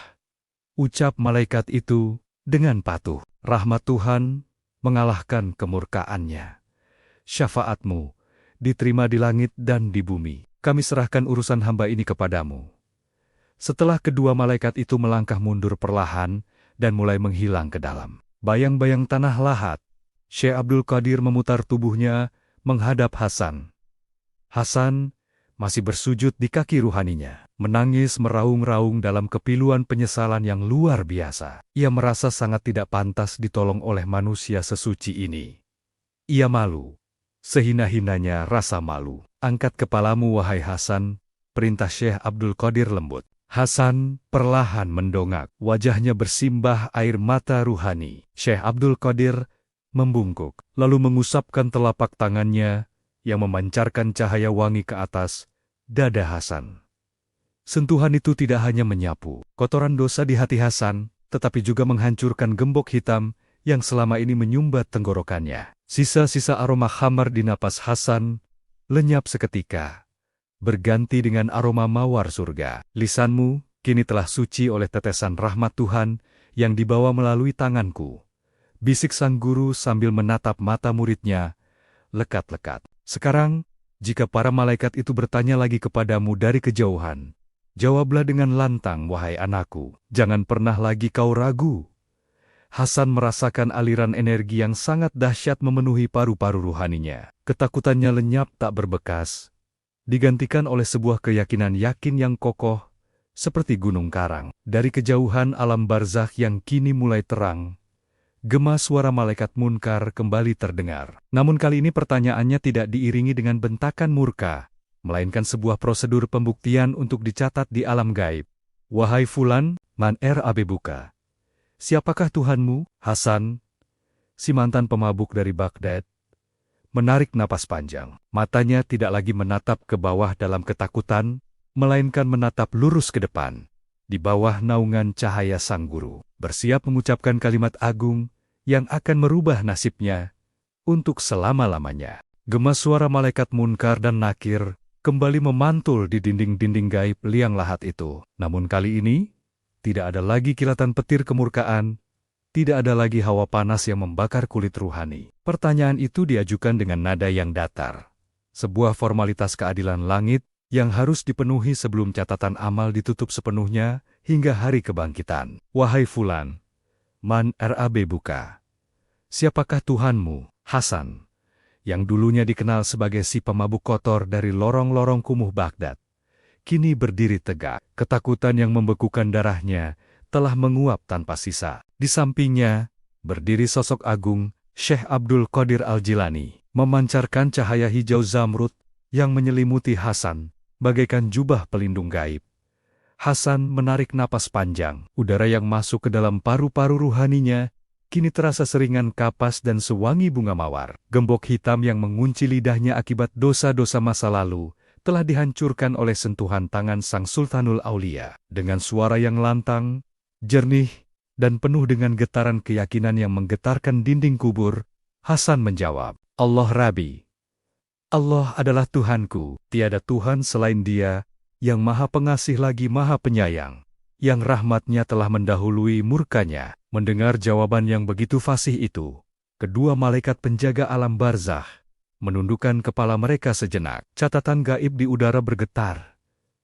Ucap malaikat itu dengan patuh. Rahmat Tuhan mengalahkan kemurkaannya. Syafaatmu diterima di langit dan di bumi. Kami serahkan urusan hamba ini kepadamu. Setelah kedua malaikat itu melangkah mundur perlahan dan mulai menghilang ke dalam bayang-bayang tanah lahat, Syekh Abdul Qadir memutar tubuhnya menghadap Hasan. Hasan masih bersujud di kaki ruhaninya, menangis meraung-raung dalam kepiluan penyesalan yang luar biasa. Ia merasa sangat tidak pantas ditolong oleh manusia sesuci ini. Ia malu. Sehina-hinanya rasa malu. Angkat kepalamu wahai Hasan, perintah Syekh Abdul Qadir lembut. Hasan perlahan mendongak, wajahnya bersimbah air mata ruhani. Syekh Abdul Qadir membungkuk, lalu mengusapkan telapak tangannya yang memancarkan cahaya wangi ke atas dada Hasan. Sentuhan itu tidak hanya menyapu kotoran dosa di hati Hasan, tetapi juga menghancurkan gembok hitam yang selama ini menyumbat tenggorokannya. Sisa-sisa aroma khamar di napas Hasan lenyap seketika, berganti dengan aroma mawar surga. Lisanmu kini telah suci oleh tetesan rahmat Tuhan yang dibawa melalui tanganku, bisik sang guru sambil menatap mata muridnya lekat-lekat. Sekarang, jika para malaikat itu bertanya lagi kepadamu dari kejauhan, jawablah dengan lantang, wahai anakku, jangan pernah lagi kau ragu. Hasan merasakan aliran energi yang sangat dahsyat memenuhi paru-paru ruhaninya. Ketakutannya lenyap tak berbekas, digantikan oleh sebuah keyakinan yakin yang kokoh, seperti gunung karang. Dari kejauhan alam barzakh yang kini mulai terang, gema suara malaikat munkar kembali terdengar. Namun kali ini pertanyaannya tidak diiringi dengan bentakan murka, melainkan sebuah prosedur pembuktian untuk dicatat di alam gaib. Wahai Fulan, man R.A.B. Buka. Siapakah Tuhanmu? Hasan, si mantan pemabuk dari Baghdad, menarik napas panjang. Matanya tidak lagi menatap ke bawah dalam ketakutan, melainkan menatap lurus ke depan, di bawah naungan cahaya sang guru, bersiap mengucapkan kalimat agung yang akan merubah nasibnya untuk selama-lamanya. Gema suara malaikat munkar dan nakir kembali memantul di dinding-dinding gaib liang lahat itu. Namun kali ini, tidak ada lagi kilatan petir kemurkaan, tidak ada lagi hawa panas yang membakar kulit ruhani. Pertanyaan itu diajukan dengan nada yang datar, sebuah formalitas keadilan langit yang harus dipenuhi sebelum catatan amal ditutup sepenuhnya hingga hari kebangkitan. Wahai Fulan, man R.A.B. Buka. Siapakah Tuhanmu? Hasan, yang dulunya dikenal sebagai si pemabuk kotor dari lorong-lorong kumuh Baghdad, kini berdiri tegak. Ketakutan yang membekukan darahnya telah menguap tanpa sisa. Di sampingnya, berdiri sosok agung, Syekh Abdul Qadir Al-Jilani, memancarkan cahaya hijau zamrud yang menyelimuti Hasan, bagaikan jubah pelindung gaib. Hasan menarik napas panjang. Udara yang masuk ke dalam paru-paru ruhaninya kini terasa seringan kapas dan sewangi bunga mawar. Gembok hitam yang mengunci lidahnya akibat dosa-dosa masa lalu telah dihancurkan oleh sentuhan tangan Sang Sultanul Aulia. Dengan suara yang lantang, jernih, dan penuh dengan getaran keyakinan yang menggetarkan dinding kubur, Hasan menjawab, Allah Rabbi. Allah adalah Tuhanku, tiada Tuhan selain Dia, yang Maha Pengasih lagi Maha Penyayang, yang rahmatnya telah mendahului murkanya. Mendengar jawaban yang begitu fasih itu, kedua malaikat penjaga alam barzakh menundukkan kepala mereka sejenak. Catatan gaib di udara bergetar,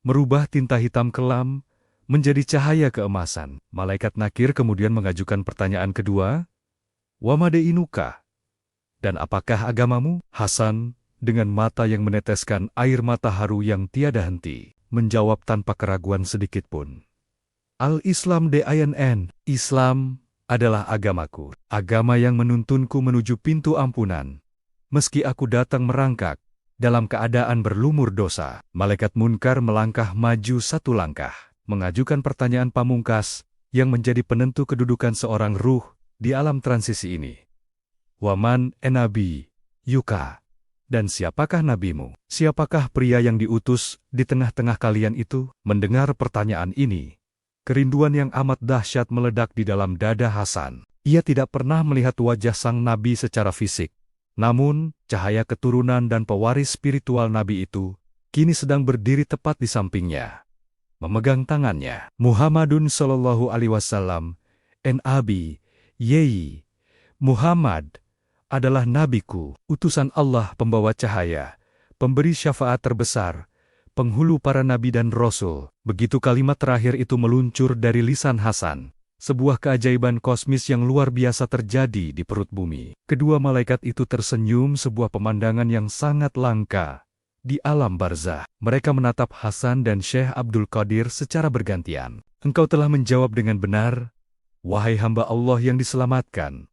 merubah tinta hitam kelam menjadi cahaya keemasan. Malaikat nakir kemudian mengajukan pertanyaan kedua, Wa madeinuka? Dan apakah agamamu? Hasan, dengan mata yang meneteskan air mata haru yang tiada henti, menjawab tanpa keraguan sedikitpun. Al-Islam DINN, Islam adalah agamaku, agama yang menuntunku menuju pintu ampunan. Meski aku datang merangkak, dalam keadaan berlumur dosa. Malaikat munkar melangkah maju satu langkah, mengajukan pertanyaan pamungkas yang menjadi penentu kedudukan seorang ruh di alam transisi ini. Waman enabi, yuka. Dan siapakah nabimu? Siapakah pria yang diutus di tengah-tengah kalian itu? Mendengar pertanyaan ini, kerinduan yang amat dahsyat meledak di dalam dada Hasan. Ia tidak pernah melihat wajah sang nabi secara fisik. Namun, cahaya keturunan dan pewaris spiritual nabi itu kini sedang berdiri tepat di sampingnya, memegang tangannya. Muhammadun Sallallahu Alaihi Wasallam, Nabi, Yeyi, Muhammad adalah nabiku, utusan Allah pembawa cahaya, pemberi syafaat terbesar, penghulu para nabi dan rasul. Begitu kalimat terakhir itu meluncur dari lisan Hasan, sebuah keajaiban kosmis yang luar biasa terjadi di perut bumi. Kedua malaikat itu tersenyum, sebuah pemandangan yang sangat langka di alam barzakh. Mereka menatap Hasan dan Syekh Abdul Qadir secara bergantian. Engkau telah menjawab dengan benar, wahai hamba Allah yang diselamatkan.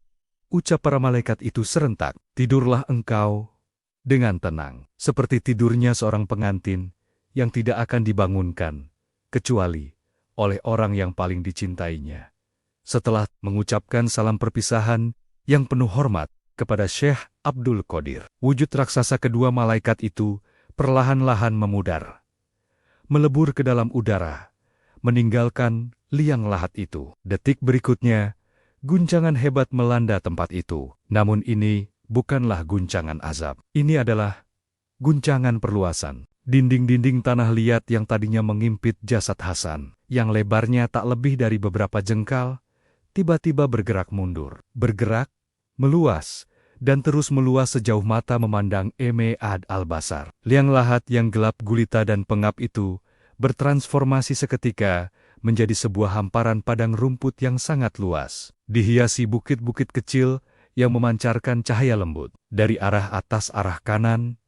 Ucap para malaikat itu serentak. Tidurlah engkau dengan tenang, seperti tidurnya seorang pengantin yang tidak akan dibangunkan, kecuali oleh orang yang paling dicintainya. Setelah mengucapkan salam perpisahan yang penuh hormat, kepada Syekh Abdul Qadir. Wujud raksasa kedua malaikat itu perlahan-lahan memudar, melebur ke dalam udara, meninggalkan liang lahat itu. Detik berikutnya, guncangan hebat melanda tempat itu. Namun ini bukanlah guncangan azab. Ini adalah guncangan perluasan. Dinding-dinding tanah liat yang tadinya mengimpit jasad Hasan, yang lebarnya tak lebih dari beberapa jengkal, tiba-tiba bergerak mundur. Bergerak, meluas, dan terus meluas sejauh mata memandang Emead al-Basar. Liang lahat yang gelap gulita dan pengap itu bertransformasi seketika menjadi sebuah hamparan padang rumput yang sangat luas, dihiasi bukit-bukit kecil yang memancarkan cahaya lembut. Dari arah atas arah kanan,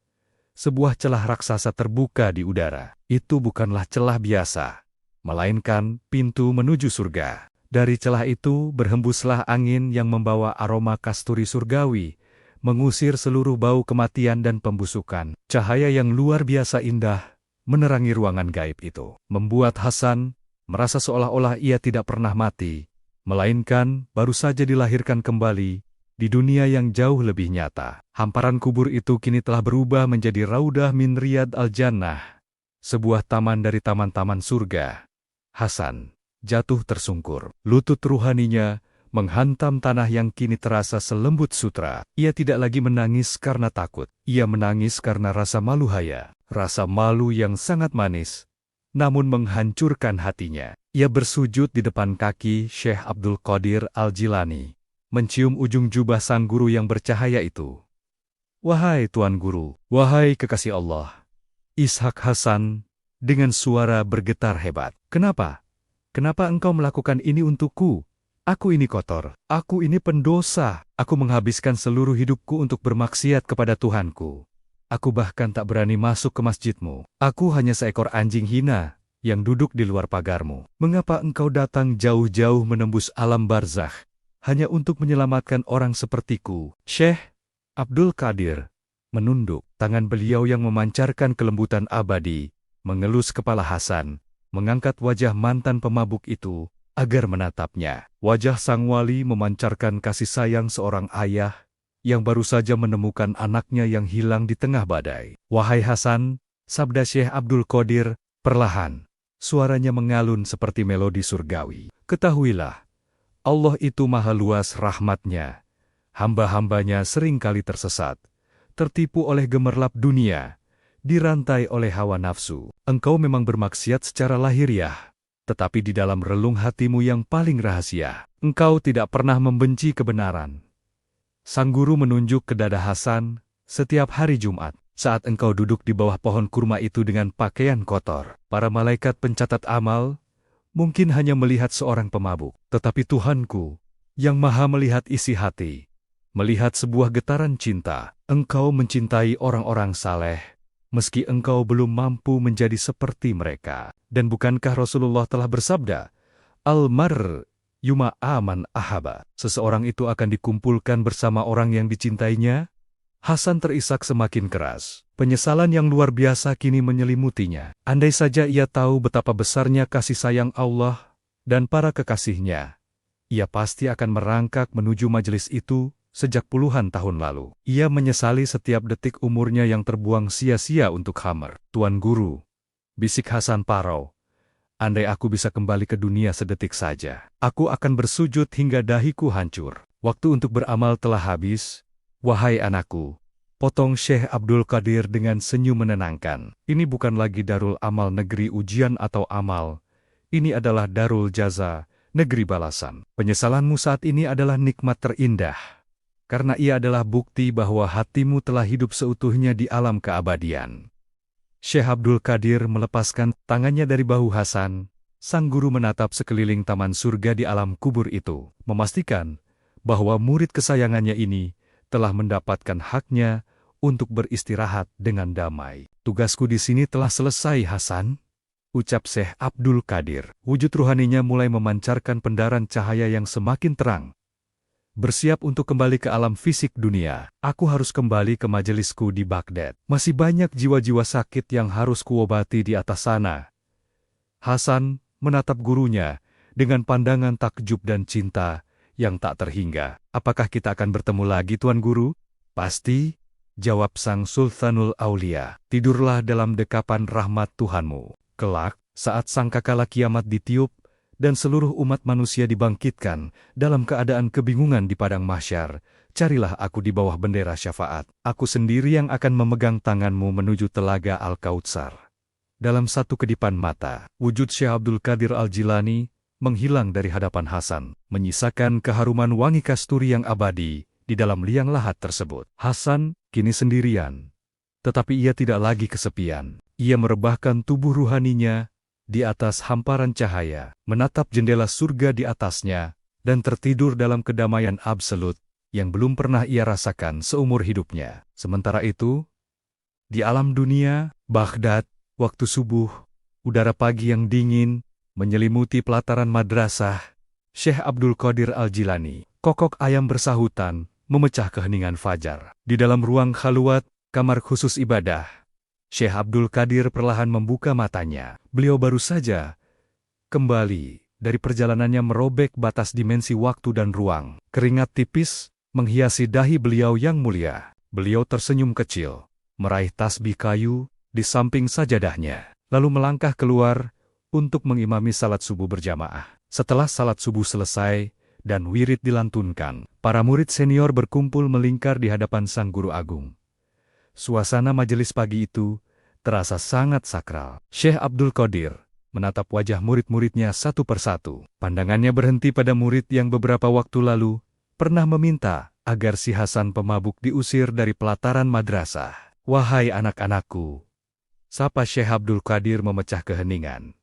sebuah celah raksasa terbuka di udara. Itu bukanlah celah biasa, melainkan pintu menuju surga. Dari celah itu berhembuslah angin yang membawa aroma kasturi surgawi, mengusir seluruh bau kematian dan pembusukan. Cahaya yang luar biasa indah menerangi ruangan gaib itu, membuat Hasan merasa seolah-olah ia tidak pernah mati, melainkan baru saja dilahirkan kembali di dunia yang jauh lebih nyata. Hamparan kubur itu kini telah berubah menjadi Raudah min Riyad al-Jannah, sebuah taman dari taman-taman surga. Hasan jatuh tersungkur. Lutut ruhaninya menghantam tanah yang kini terasa selembut sutra. Ia tidak lagi menangis karena takut. Ia menangis karena rasa malu haya. Rasa malu yang sangat manis, namun menghancurkan hatinya. Ia bersujud di depan kaki Syekh Abdul Qadir al-Jilani, mencium ujung jubah sang guru yang bercahaya itu. "Wahai Tuan Guru, wahai kekasih Allah." Ishak Hasan dengan suara bergetar hebat. "Kenapa? Kenapa engkau melakukan ini untukku? Aku ini kotor. Aku ini pendosa. Aku menghabiskan seluruh hidupku untuk bermaksiat kepada Tuhanku. Aku bahkan tak berani masuk ke masjidmu. Aku hanya seekor anjing hina yang duduk di luar pagarmu. Mengapa engkau datang jauh-jauh menembus alam barzakh hanya untuk menyelamatkan orang sepertiku?" Syekh Abdul Qadir menunduk. Tangan beliau yang memancarkan kelembutan abadi mengelus kepala Hasan, mengangkat wajah mantan pemabuk itu agar menatapnya. Wajah sang wali memancarkan kasih sayang seorang ayah yang baru saja menemukan anaknya yang hilang di tengah badai. "Wahai Hasan," sabda Syekh Abdul Qadir perlahan, suaranya mengalun seperti melodi surgawi. "Ketahuilah, Allah itu maha luas rahmatnya. Hamba-hambanya seringkali tersesat, tertipu oleh gemerlap dunia, dirantai oleh hawa nafsu. Engkau memang bermaksiat secara lahiriah, tetapi di dalam relung hatimu yang paling rahasia, engkau tidak pernah membenci kebenaran." Sang guru menunjuk ke dada Hasan. "Setiap hari Jumat, saat engkau duduk di bawah pohon kurma itu dengan pakaian kotor, para malaikat pencatat amal mungkin hanya melihat seorang pemabuk. Tetapi Tuhanku, yang maha melihat isi hati, melihat sebuah getaran cinta. Engkau mencintai orang-orang saleh, meski engkau belum mampu menjadi seperti mereka. Dan bukankah Rasulullah telah bersabda, Al-mar yuma aman ahaba. Seseorang itu akan dikumpulkan bersama orang yang dicintainya?" Hasan terisak semakin keras. Penyesalan yang luar biasa kini menyelimutinya. Andai saja ia tahu betapa besarnya kasih sayang Allah dan para kekasihnya, ia pasti akan merangkak menuju majelis itu sejak puluhan tahun lalu. Ia menyesali setiap detik umurnya yang terbuang sia-sia untuk khamr. "Tuan Guru," bisik Hasan parau, "andai aku bisa kembali ke dunia sedetik saja, aku akan bersujud hingga dahiku hancur. Waktu untuk beramal telah habis." "Wahai anakku," potong Syekh Abdul Qadir dengan senyum menenangkan, "ini bukan lagi darul amal negeri ujian atau amal. Ini adalah darul jaza, negeri balasan. Penyesalanmu saat ini adalah nikmat terindah, karena ia adalah bukti bahwa hatimu telah hidup seutuhnya di alam keabadian." Syekh Abdul Qadir melepaskan tangannya dari bahu Hasan. Sang guru menatap sekeliling taman surga di alam kubur itu, memastikan bahwa murid kesayangannya ini telah mendapatkan haknya untuk beristirahat dengan damai. "Tugasku di sini telah selesai, Hasan," ucap Syekh Abdul Qadir. Wujud ruhaninya mulai memancarkan pendaran cahaya yang semakin terang. "Bersiap untuk kembali ke alam fisik dunia. Aku harus kembali ke majelisku di Baghdad. Masih banyak jiwa-jiwa sakit yang harus kuobati di atas sana." Hasan menatap gurunya dengan pandangan takjub dan cinta yang tak terhingga. Apakah kita akan bertemu lagi, Tuan Guru? Pasti, jawab sang Sultanul Aulia. Tidurlah dalam dekapan rahmat Tuhanmu. Kelak, saat sangkakala kiamat ditiup, dan seluruh umat manusia dibangkitkan dalam keadaan kebingungan di padang mahsyar, carilah aku di bawah bendera syafaat. Aku sendiri yang akan memegang tanganmu menuju telaga Al-Kautsar. Dalam satu kedipan mata, wujud Syekh Abdul Qadir Al-Jilani menghilang dari hadapan Hasan, menyisakan keharuman wangi kasturi yang abadi di dalam liang lahat tersebut. Hasan kini sendirian, tetapi ia tidak lagi kesepian. Ia merebahkan tubuh ruhaninya di atas hamparan cahaya, menatap jendela surga di atasnya, dan tertidur dalam kedamaian absolut yang belum pernah ia rasakan seumur hidupnya. Sementara itu, di alam dunia, Baghdad, waktu subuh, udara pagi yang dingin menyelimuti pelataran madrasah Syekh Abdul Qadir Al-Jilani. Kokok ayam bersahutan memecah keheningan fajar. Di dalam ruang khalwat, kamar khusus ibadah, Syekh Abdul Qadir perlahan membuka matanya. Beliau baru saja kembali dari perjalanannya merobek batas dimensi waktu dan ruang. Keringat tipis menghiasi dahi beliau yang mulia. Beliau tersenyum kecil, meraih tasbih kayu di samping sajadahnya, lalu melangkah keluar untuk mengimami salat subuh berjamaah. Setelah salat subuh selesai dan wirid dilantunkan, para murid senior berkumpul melingkar di hadapan sang guru agung. Suasana majelis pagi itu terasa sangat sakral. Syekh Abdul Qadir menatap wajah murid-muridnya satu persatu. Pandangannya berhenti pada murid yang beberapa waktu lalu pernah meminta agar si Hasan pemabuk diusir dari pelataran madrasah. Wahai anak-anakku, sapa Syekh Abdul Qadir memecah keheningan.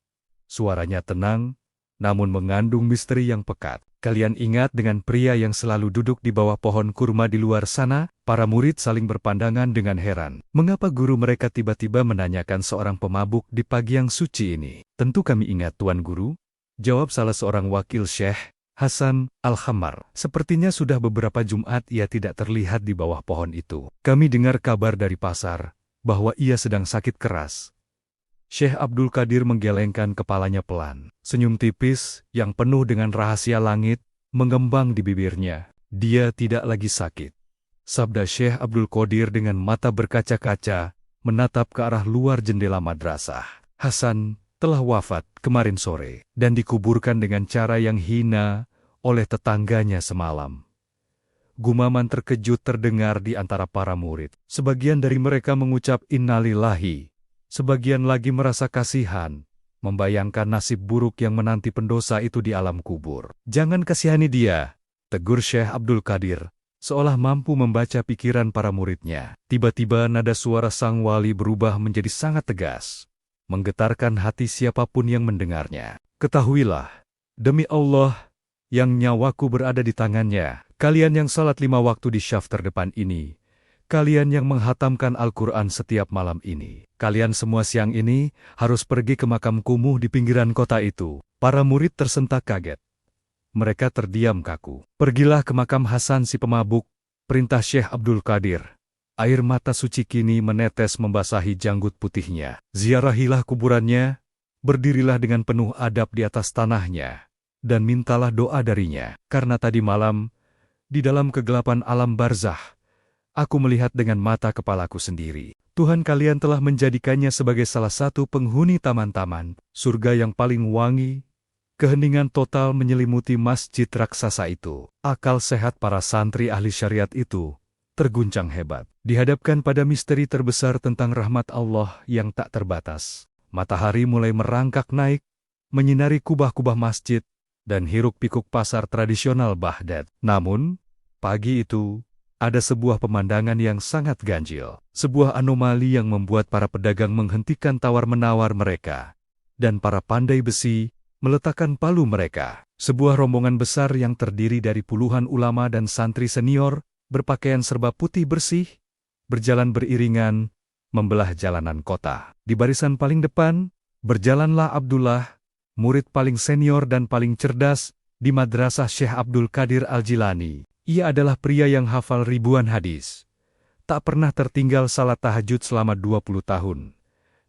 Suaranya tenang, namun mengandung misteri yang pekat. Kalian ingat dengan pria yang selalu duduk di bawah pohon kurma di luar sana? Para murid saling berpandangan dengan heran. Mengapa guru mereka tiba-tiba menanyakan seorang pemabuk di pagi yang suci ini? Tentu kami ingat, Tuan Guru, jawab salah seorang wakil Syekh, Hasan Al-Khammar. Sepertinya sudah beberapa Jumat ia tidak terlihat di bawah pohon itu. Kami dengar kabar dari pasar bahwa ia sedang sakit keras. Syekh Abdul Qadir menggelengkan kepalanya pelan. Senyum tipis yang penuh dengan rahasia langit mengembang di bibirnya. Dia tidak lagi sakit, sabda Syekh Abdul Qadir dengan mata berkaca-kaca, menatap ke arah luar jendela madrasah. Hasan telah wafat kemarin sore dan dikuburkan dengan cara yang hina oleh tetangganya semalam. Gumaman terkejut terdengar di antara para murid. Sebagian dari mereka mengucap innalillahi. Sebagian lagi merasa kasihan, membayangkan nasib buruk yang menanti pendosa itu di alam kubur. Jangan kasihani dia, tegur Syekh Abdul Qadir, seolah mampu membaca pikiran para muridnya. Tiba-tiba nada suara sang wali berubah menjadi sangat tegas, menggetarkan hati siapapun yang mendengarnya. Ketahuilah, demi Allah, yang nyawaku berada di tangannya, kalian yang salat 5 waktu di syaf terdepan ini, kalian yang menghatamkan Al-Quran setiap malam ini, kalian semua siang ini harus pergi ke makam kumuh di pinggiran kota itu. Para murid tersentak kaget. Mereka terdiam kaku. Pergilah ke makam Hasan si pemabuk, perintah Syekh Abdul Qadir. Air mata suci kini menetes membasahi janggut putihnya. Ziarahilah kuburannya, berdirilah dengan penuh adab di atas tanahnya, dan mintalah doa darinya. Karena tadi malam, di dalam kegelapan alam barzah, aku melihat dengan mata kepalaku sendiri. Tuhan kalian telah menjadikannya sebagai salah satu penghuni taman-taman, surga yang paling wangi. Keheningan total menyelimuti masjid raksasa itu. Akal sehat para santri ahli syariat itu terguncang hebat. Dihadapkan pada misteri terbesar tentang rahmat Allah yang tak terbatas. Matahari mulai merangkak naik, menyinari kubah-kubah masjid, dan hiruk-pikuk pasar tradisional Baghdad. Namun, pagi itu, ada sebuah pemandangan yang sangat ganjil. Sebuah anomali yang membuat para pedagang menghentikan tawar-menawar mereka, dan para pandai besi meletakkan palu mereka. Sebuah rombongan besar yang terdiri dari puluhan ulama dan santri senior, berpakaian serba putih bersih, berjalan beriringan, membelah jalanan kota. Di barisan paling depan, berjalanlah Abdullah, murid paling senior dan paling cerdas di madrasah Syekh Abdul Qadir Al-Jilani. Ia adalah pria yang hafal ribuan hadis, tak pernah tertinggal salat tahajud selama 20 tahun,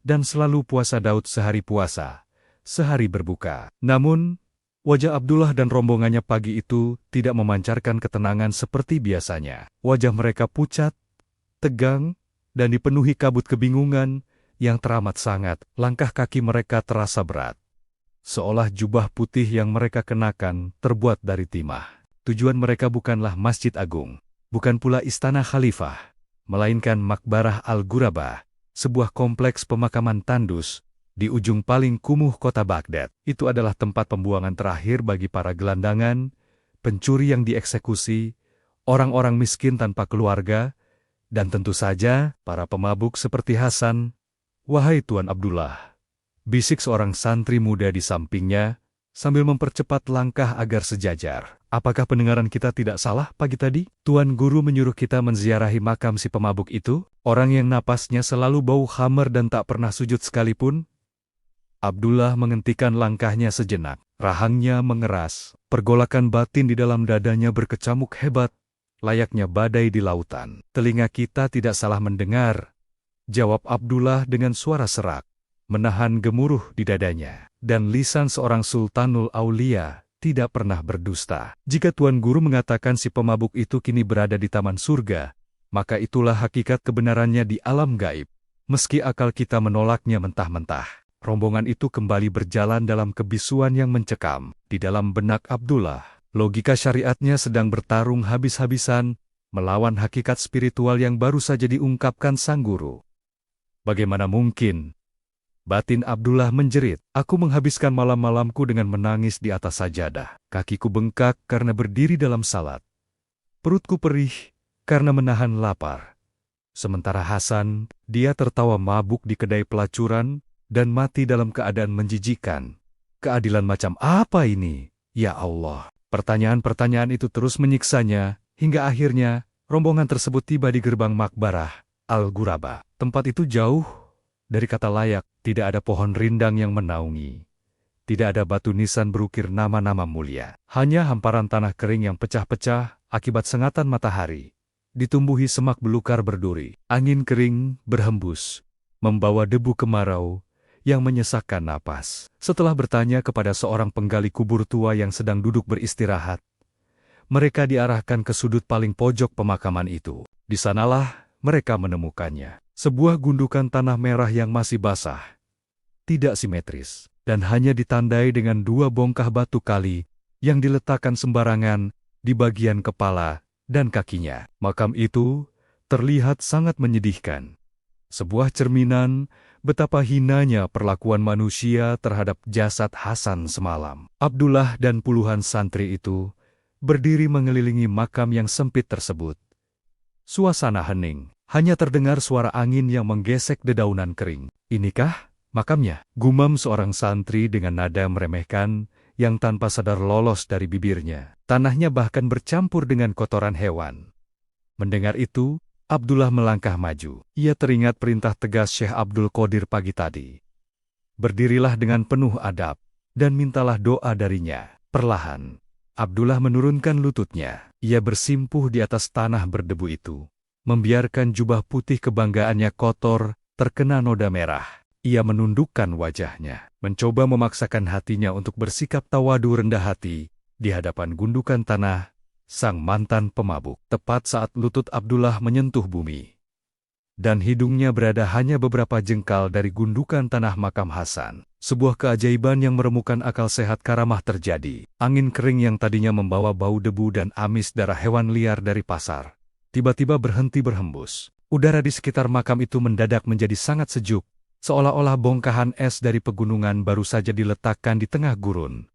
dan selalu puasa Daud sehari puasa, sehari berbuka. Namun, Wajah Abdullah dan rombongannya pagi itu tidak memancarkan ketenangan seperti biasanya. Wajah mereka pucat, tegang, dan dipenuhi kabut kebingungan yang teramat sangat. Langkah kaki mereka terasa berat, seolah jubah putih yang mereka kenakan terbuat dari timah. Tujuan mereka bukanlah Masjid Agung, bukan pula Istana Khalifah, melainkan Makbarah Al-Ghuraba, sebuah kompleks pemakaman tandus di ujung paling kumuh kota Baghdad. Itu adalah tempat pembuangan terakhir bagi para gelandangan, pencuri yang dieksekusi, orang-orang miskin tanpa keluarga, dan tentu saja para pemabuk seperti Hasan. "Wahai Tuan Abdullah," bisik seorang santri muda di sampingnya sambil mempercepat langkah agar sejajar. "Apakah pendengaran kita tidak salah pagi tadi? Tuan Guru menyuruh kita menziarahi makam si pemabuk itu, orang yang napasnya selalu bau khamar dan tak pernah sujud sekalipun?" Abdullah menghentikan langkahnya sejenak. Rahangnya mengeras, pergolakan batin di dalam dadanya berkecamuk hebat, layaknya badai di lautan. "Telinga kita tidak salah mendengar," jawab Abdullah dengan suara serak, menahan gemuruh di dadanya. "Dan lisan seorang Sultanul Aulia tidak pernah berdusta. Jika Tuan Guru mengatakan si pemabuk itu kini berada di taman surga, maka itulah hakikat kebenarannya di alam gaib, meski akal kita menolaknya mentah-mentah." Rombongan itu kembali berjalan dalam kebisuan yang mencekam. Di dalam benak Abdullah, logika syariatnya sedang bertarung habis-habisan melawan hakikat spiritual yang baru saja diungkapkan sang guru. "Bagaimana mungkin?" batin Abdullah menjerit. "Aku menghabiskan malam-malamku dengan menangis di atas sajadah. Kakiku bengkak karena berdiri dalam salat. Perutku perih karena menahan lapar. Sementara Hasan, dia tertawa mabuk di kedai pelacuran dan mati dalam keadaan menjijikan. Keadilan macam apa ini? Ya Allah." Pertanyaan-pertanyaan itu terus menyiksanya, hingga akhirnya rombongan tersebut tiba di gerbang Makbarah Al-Ghuraba. Tempat itu jauh dari kata layak, tidak ada pohon rindang yang menaungi. Tidak ada batu nisan berukir nama-nama mulia. Hanya hamparan tanah kering yang pecah-pecah akibat sengatan matahari, ditumbuhi semak belukar berduri. Angin kering berhembus, membawa debu kemarau yang menyesakkan napas. Setelah bertanya kepada seorang penggali kubur tua yang sedang duduk beristirahat, mereka diarahkan ke sudut paling pojok pemakaman itu. Di sanalah mereka menemukannya. Sebuah gundukan tanah merah yang masih basah, tidak simetris, dan hanya ditandai dengan dua bongkah batu kali yang diletakkan sembarangan di bagian kepala dan kakinya. Makam itu terlihat sangat menyedihkan. Sebuah cerminan betapa hinanya perlakuan manusia terhadap jasad Hasan semalam. Abdullah dan puluhan santri itu berdiri mengelilingi makam yang sempit tersebut. Suasana hening, hanya terdengar suara angin yang menggesek dedaunan kering. "Inikah makamnya?" gumam seorang santri dengan nada meremehkan yang tanpa sadar lolos dari bibirnya. Tanahnya bahkan bercampur dengan kotoran hewan. Mendengar itu, Abdullah melangkah maju. Ia teringat perintah tegas Syekh Abdul Qadir pagi tadi. "Berdirilah dengan penuh adab, dan mintalah doa darinya." Perlahan, Abdullah menurunkan lututnya. Ia bersimpuh di atas tanah berdebu itu, membiarkan jubah putih kebanggaannya kotor, terkena noda merah. Ia menundukkan wajahnya, mencoba memaksakan hatinya untuk bersikap tawadu rendah hati di hadapan gundukan tanah sang mantan pemabuk. Tepat saat lutut Abdullah menyentuh bumi, dan hidungnya berada hanya beberapa jengkal dari gundukan tanah makam Hasan, sebuah keajaiban yang meremukan akal sehat Karamah terjadi. Angin kering yang tadinya membawa bau debu dan amis darah hewan liar dari pasar, tiba-tiba berhenti berhembus. Udara di sekitar makam itu mendadak menjadi sangat sejuk, seolah-olah bongkahan es dari pegunungan baru saja diletakkan di tengah gurun.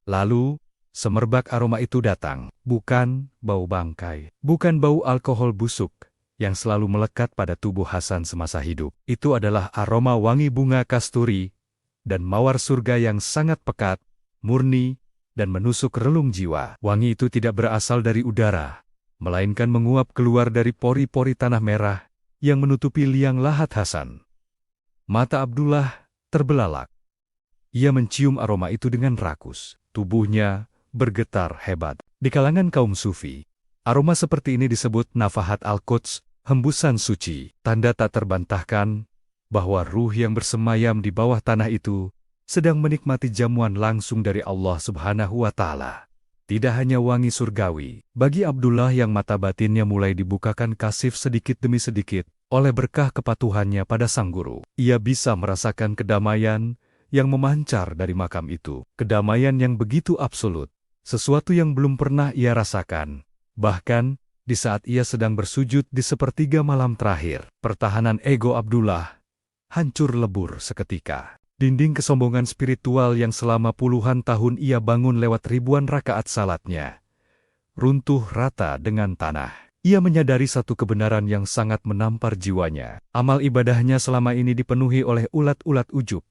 Lalu, semerbak aroma itu datang. Bukan bau bangkai, bukan bau alkohol busuk yang selalu melekat pada tubuh Hasan semasa hidup. Itu adalah aroma wangi bunga kasturi dan mawar surga yang sangat pekat, murni, dan menusuk relung jiwa. Wangi itu tidak berasal dari udara, melainkan menguap keluar dari pori-pori tanah merah yang menutupi liang lahat Hasan. Mata Abdullah terbelalak. Ia mencium aroma itu dengan rakus. Tubuhnya bergetar hebat. Di kalangan kaum sufi, aroma seperti ini disebut nafahat al-Quds, hembusan suci, tanda tak terbantahkan bahwa ruh yang bersemayam di bawah tanah itu sedang menikmati jamuan langsung dari Allah Subhanahu wa Ta'ala. Tidak hanya wangi surgawi, bagi Abdullah yang mata batinnya mulai dibukakan kasif sedikit demi sedikit oleh berkah kepatuhannya pada sang guru. Ia bisa merasakan kedamaian yang memancar dari makam itu. Kedamaian yang begitu absolut, sesuatu yang belum pernah ia rasakan. Bahkan, di saat ia sedang bersujud di sepertiga malam terakhir, pertahanan ego Abdullah hancur lebur seketika. Dinding kesombongan spiritual yang selama puluhan tahun ia bangun lewat ribuan rakaat salatnya runtuh rata dengan tanah. Ia menyadari satu kebenaran yang sangat menampar jiwanya. Amal ibadahnya selama ini dipenuhi oleh ulat-ulat ujub,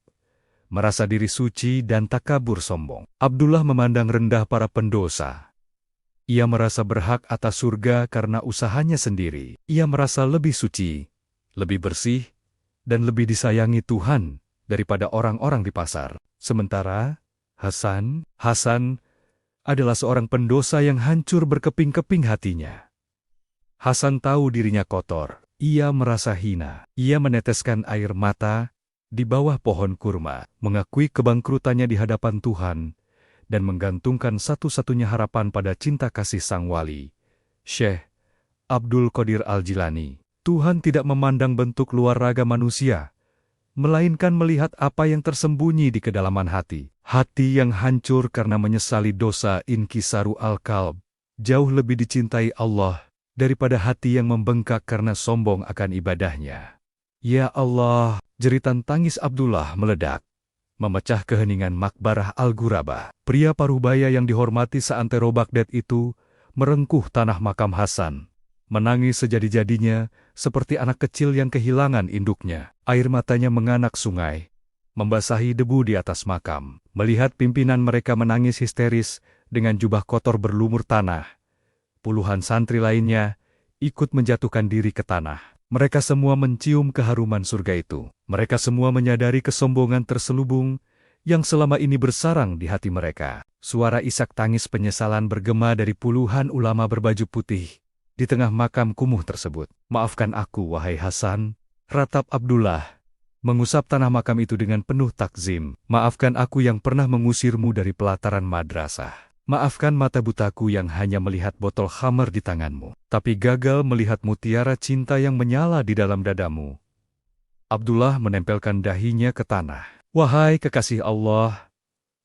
merasa diri suci dan takabur sombong. Abdullah memandang rendah para pendosa. Ia merasa berhak atas surga karena usahanya sendiri. Ia merasa lebih suci, lebih bersih, dan lebih disayangi Tuhan daripada orang-orang di pasar. Sementara, Hasan adalah seorang pendosa yang hancur berkeping-keping hatinya. Hasan tahu dirinya kotor. Ia merasa hina. Ia meneteskan air mata di bawah pohon kurma, mengakui kebangkrutannya di hadapan Tuhan, dan menggantungkan satu-satunya harapan pada cinta kasih sang wali, Syekh Abdul Qadir Al-Jilani. Tuhan tidak memandang bentuk luar raga manusia, melainkan melihat apa yang tersembunyi di kedalaman hati. Hati yang hancur karena menyesali dosa inkisaru al-qalb jauh lebih dicintai Allah daripada hati yang membengkak karena sombong akan ibadahnya. Ya Allah, jeritan tangis Abdullah meledak, memecah keheningan makbarah Al-Ghurabah. Pria parubaya yang dihormati seantero Baghdad itu merengkuh tanah makam Hasan, menangis sejadi-jadinya seperti anak kecil yang kehilangan induknya. Air matanya menganak sungai, membasahi debu di atas makam. Melihat pimpinan mereka menangis histeris dengan jubah kotor berlumur tanah, puluhan santri lainnya ikut menjatuhkan diri ke tanah. Mereka semua mencium keharuman surga itu. Mereka semua menyadari kesombongan terselubung yang selama ini bersarang di hati mereka. Suara isak tangis penyesalan bergema dari puluhan ulama berbaju putih di tengah makam kumuh tersebut. Maafkan aku, wahai Hasan, ratap Abdullah, mengusap tanah makam itu dengan penuh takzim. Maafkan aku yang pernah mengusirmu dari pelataran madrasah. Maafkan mata butaku yang hanya melihat botol khamar di tanganmu, tapi gagal melihat mutiara cinta yang menyala di dalam dadamu. Abdullah menempelkan dahinya ke tanah. Wahai kekasih Allah,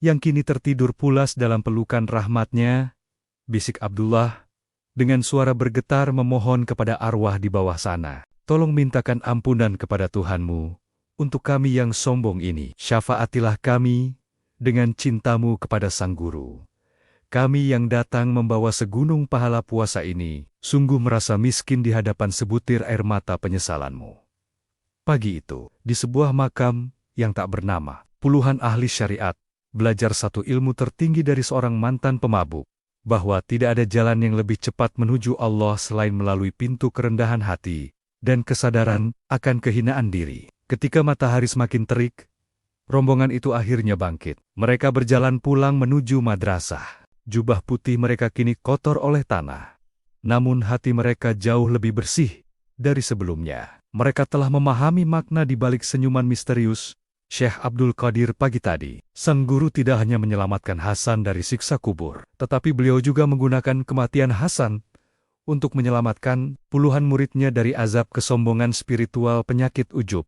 yang kini tertidur pulas dalam pelukan rahmatnya, bisik Abdullah dengan suara bergetar memohon kepada arwah di bawah sana. Tolong mintakan ampunan kepada Tuhanmu untuk kami yang sombong ini. Syafaatilah kami dengan cintamu kepada sang guru. Kami yang datang membawa segunung pahala puasa ini, sungguh merasa miskin di hadapan sebutir air mata penyesalanmu. Pagi itu, di sebuah makam yang tak bernama, puluhan ahli syariat belajar satu ilmu tertinggi dari seorang mantan pemabuk, bahwa tidak ada jalan yang lebih cepat menuju Allah selain melalui pintu kerendahan hati dan kesadaran akan kehinaan diri. Ketika matahari semakin terik, rombongan itu akhirnya bangkit. Mereka berjalan pulang menuju madrasah. Jubah putih mereka kini kotor oleh tanah. Namun hati mereka jauh lebih bersih dari sebelumnya. Mereka telah memahami makna di balik senyuman misterius Syekh Abdul Qadir pagi tadi. Sang guru tidak hanya menyelamatkan Hasan dari siksa kubur, tetapi beliau juga menggunakan kematian Hasan untuk menyelamatkan puluhan muridnya dari azab kesombongan spiritual penyakit ujub,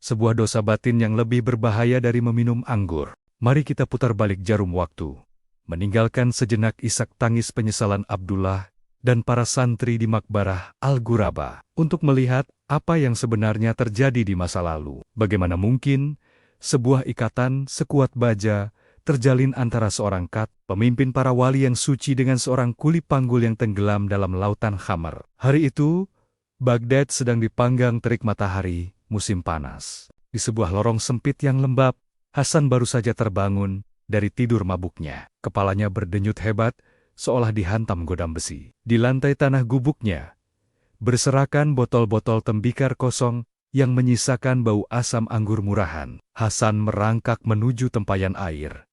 sebuah dosa batin yang lebih berbahaya dari meminum anggur. Mari kita putar balik jarum waktu, meninggalkan sejenak isak tangis penyesalan Abdullah dan para santri di makbarah Al-Ghurabah untuk melihat apa yang sebenarnya terjadi di masa lalu. Bagaimana mungkin sebuah ikatan sekuat baja terjalin antara seorang pemimpin para wali yang suci dengan seorang kuli panggul yang tenggelam dalam lautan khamar. Hari itu, Baghdad sedang dipanggang terik matahari musim panas. Di sebuah lorong sempit yang lembab, Hasan baru saja terbangun dari tidur mabuknya. Kepalanya berdenyut hebat, seolah dihantam godam besi. Di lantai tanah gubuknya berserakan botol-botol tembikar kosong yang menyisakan bau asam anggur murahan. Hasan merangkak menuju tempayan air,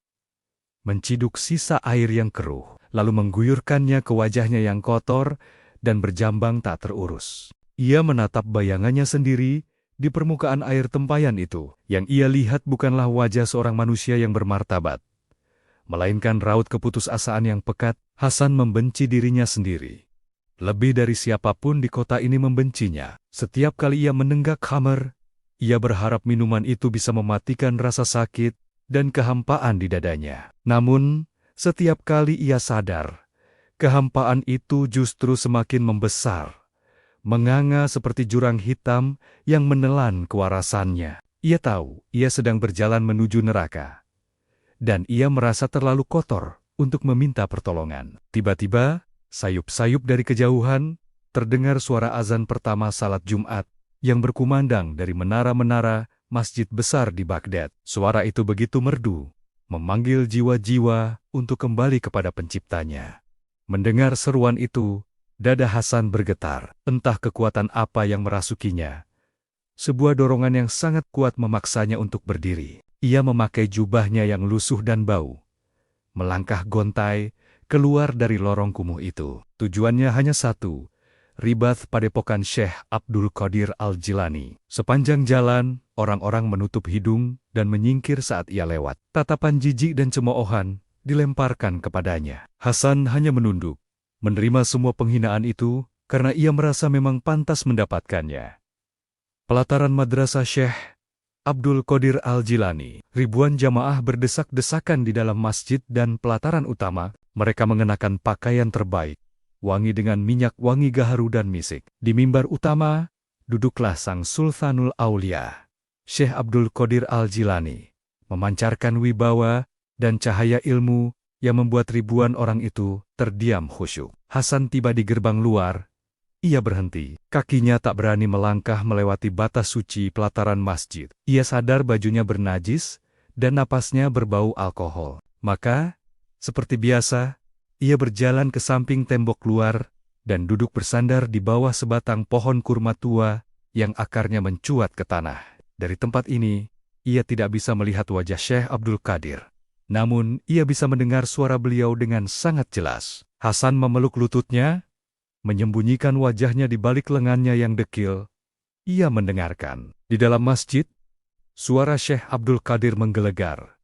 menciduk sisa air yang keruh, lalu mengguyurkannya ke wajahnya yang kotor dan berjambang tak terurus. Ia menatap bayangannya sendiri Di permukaan air tempayan itu, yang ia lihat bukanlah wajah seorang manusia yang bermartabat, melainkan raut keputusasaan yang pekat. Hasan membenci dirinya sendiri. Lebih dari siapapun di kota ini membencinya. Setiap kali ia menenggak khamr, ia berharap minuman itu bisa mematikan rasa sakit dan kehampaan di dadanya. Namun, setiap kali ia sadar, kehampaan itu justru semakin membesar, menganga seperti jurang hitam yang menelan kewarasannya. Ia tahu ia sedang berjalan menuju neraka, dan ia merasa terlalu kotor untuk meminta pertolongan. Tiba-tiba, sayup-sayup dari kejauhan, terdengar suara azan pertama salat Jumat yang berkumandang dari menara-menara masjid besar di Baghdad. Suara itu begitu merdu, memanggil jiwa-jiwa untuk kembali kepada penciptanya. Mendengar seruan itu, dada Hasan bergetar. Entah kekuatan apa yang merasukinya. Sebuah dorongan yang sangat kuat memaksanya untuk berdiri. Ia memakai jubahnya yang lusuh dan bau, melangkah gontai keluar dari lorong kumuh itu. Tujuannya hanya satu, ribat padepokan Syekh Abdul Qadir Al-Jilani. Sepanjang jalan, orang-orang menutup hidung dan menyingkir saat ia lewat. Tatapan jijik dan cemoohan dilemparkan kepadanya. Hasan hanya menunduk, menerima semua penghinaan itu karena ia merasa memang pantas mendapatkannya. Pelataran madrasah Syekh Abdul Qadir Al-Jilani. Ribuan jamaah berdesak-desakan di dalam masjid dan pelataran utama. Mereka mengenakan pakaian terbaik, wangi dengan minyak wangi gaharu dan misik. Di mimbar utama, duduklah sang Sultanul Aulia, Syekh Abdul Qadir Al-Jilani, memancarkan wibawa dan cahaya ilmu yang membuat ribuan orang itu terdiam khusyuk. Hasan tiba di gerbang luar. Ia berhenti. Kakinya tak berani melangkah melewati batas suci pelataran masjid. Ia sadar bajunya bernajis dan napasnya berbau alkohol. Maka, seperti biasa, ia berjalan ke samping tembok luar dan duduk bersandar di bawah sebatang pohon kurma tua yang akarnya mencuat ke tanah. Dari tempat ini, ia tidak bisa melihat wajah Syekh Abdul Qadir. Namun, ia bisa mendengar suara beliau dengan sangat jelas. Hasan memeluk lututnya, menyembunyikan wajahnya di balik lengannya yang dekil. Ia mendengarkan. Di dalam masjid, suara Syekh Abdul Qadir menggelegar.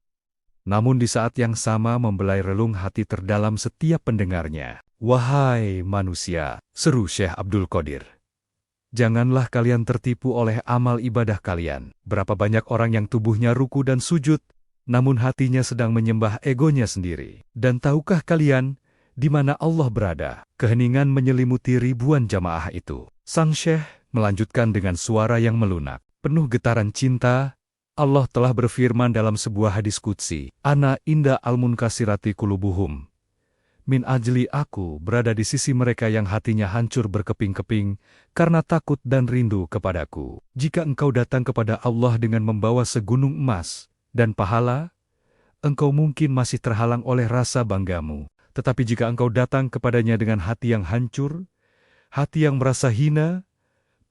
Namun di saat yang sama membelai relung hati terdalam setiap pendengarnya. "Wahai manusia," seru Syekh Abdul Qadir, "janganlah kalian tertipu oleh amal ibadah kalian. Berapa banyak orang yang tubuhnya ruku dan sujud, namun hatinya sedang menyembah egonya sendiri. Dan tahukah kalian di mana Allah berada?" Keheningan menyelimuti ribuan jamaah itu. Sang Syekh melanjutkan dengan suara yang melunak, penuh getaran cinta. Allah telah berfirman dalam sebuah hadis qudsi, "Ana inda al-munkasirati kulubuhum." Min ajli aku berada di sisi mereka yang hatinya hancur berkeping-keping karena takut dan rindu kepadaku. Jika engkau datang kepada Allah dengan membawa segunung emas dan pahala, engkau mungkin masih terhalang oleh rasa banggamu. Tetapi jika engkau datang kepadanya dengan hati yang hancur, hati yang merasa hina,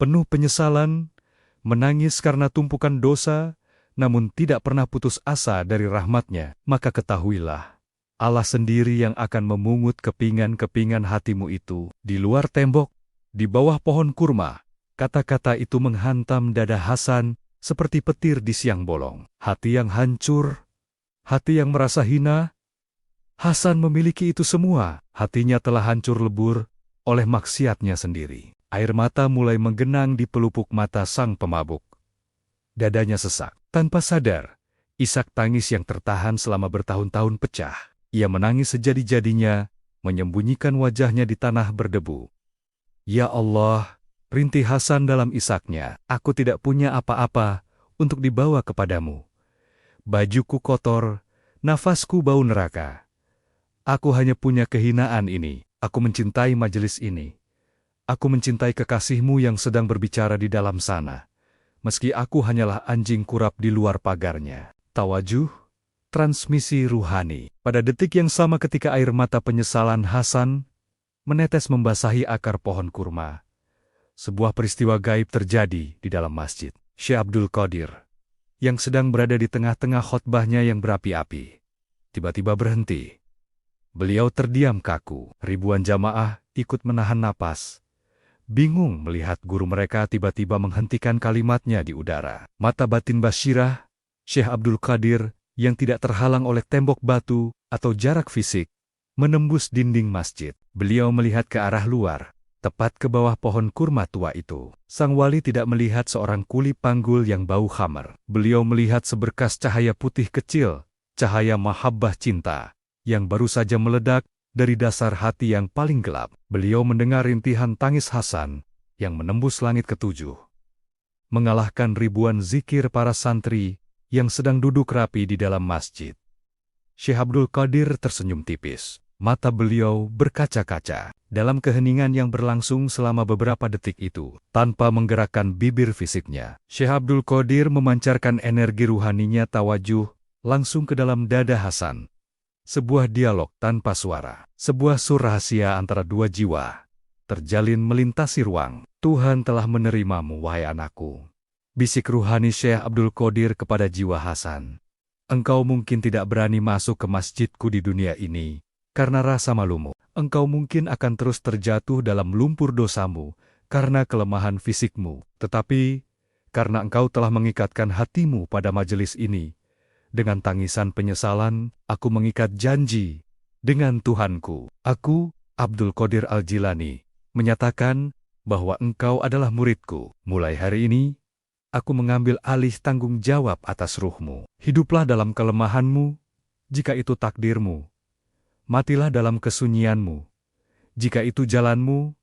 penuh penyesalan, menangis karena tumpukan dosa, namun tidak pernah putus asa dari rahmat-Nya, maka ketahuilah, Allah sendiri yang akan memungut kepingan-kepingan hatimu itu. Di luar tembok, di bawah pohon kurma, kata-kata itu menghantam dada Hasan seperti petir di siang bolong. Hati yang hancur, hati yang merasa hina. Hasan memiliki itu semua. Hatinya telah hancur lebur oleh maksiatnya sendiri. Air mata mulai menggenang di pelupuk mata sang pemabuk. Dadanya sesak. Tanpa sadar, isak tangis yang tertahan selama bertahun-tahun pecah. Ia menangis sejadi-jadinya, menyembunyikan wajahnya di tanah berdebu. "Ya Allah," rintih Hasan dalam isaknya, "aku tidak punya apa-apa untuk dibawa kepadamu. Bajuku kotor, nafasku bau neraka. Aku hanya punya kehinaan ini. Aku mencintai majelis ini. Aku mencintai kekasihmu yang sedang berbicara di dalam sana. Meski aku hanyalah anjing kurap di luar pagarnya." Tawajuh, transmisi ruhani. Pada detik yang sama ketika air mata penyesalan Hasan menetes membasahi akar pohon kurma, sebuah peristiwa gaib terjadi di dalam masjid. Syekh Abdul Qadir, yang sedang berada di tengah-tengah khotbahnya yang berapi-api, tiba-tiba berhenti. Beliau terdiam kaku. Ribuan jamaah ikut menahan napas, bingung melihat guru mereka tiba-tiba menghentikan kalimatnya di udara. Mata batin Basyirah, Syekh Abdul Qadir, yang tidak terhalang oleh tembok batu atau jarak fisik, menembus dinding masjid. Beliau melihat ke arah luar, tepat ke bawah pohon kurma tua itu. Sang wali tidak melihat seorang kuli panggul yang bau khamar. Beliau melihat seberkas cahaya putih kecil, cahaya mahabbah cinta, yang baru saja meledak dari dasar hati yang paling gelap. Beliau mendengar rintihan tangis Hasan yang menembus langit ketujuh, mengalahkan ribuan zikir para santri yang sedang duduk rapi di dalam masjid. Syekh Abdul Qadir tersenyum tipis. Mata beliau berkaca-kaca. Dalam keheningan yang berlangsung selama beberapa detik itu, tanpa menggerakkan bibir fisiknya, Syekh Abdul Qadir memancarkan energi ruhaninya tawajuh langsung ke dalam dada Hasan. Sebuah dialog tanpa suara, sebuah sur rahasia antara dua jiwa, terjalin melintasi ruang. Tuhan telah menerimamu, wahai anakku. Bisik ruhani Syekh Abdul Qadir kepada jiwa Hasan. Engkau mungkin tidak berani masuk ke masjidku di dunia ini, karena rasa malumu. Engkau mungkin akan terus terjatuh dalam lumpur dosamu, karena kelemahan fisikmu. Tetapi, karena engkau telah mengikatkan hatimu pada majelis ini, dengan tangisan penyesalan, aku mengikat janji dengan Tuhanku. Aku, Abdul Qadir Al-Jilani, menyatakan bahwa engkau adalah muridku. Mulai hari ini, aku mengambil alih tanggung jawab atas ruhmu. Hiduplah dalam kelemahanmu, jika itu takdirmu. Matilah dalam kesunyianmu, jika itu jalanmu.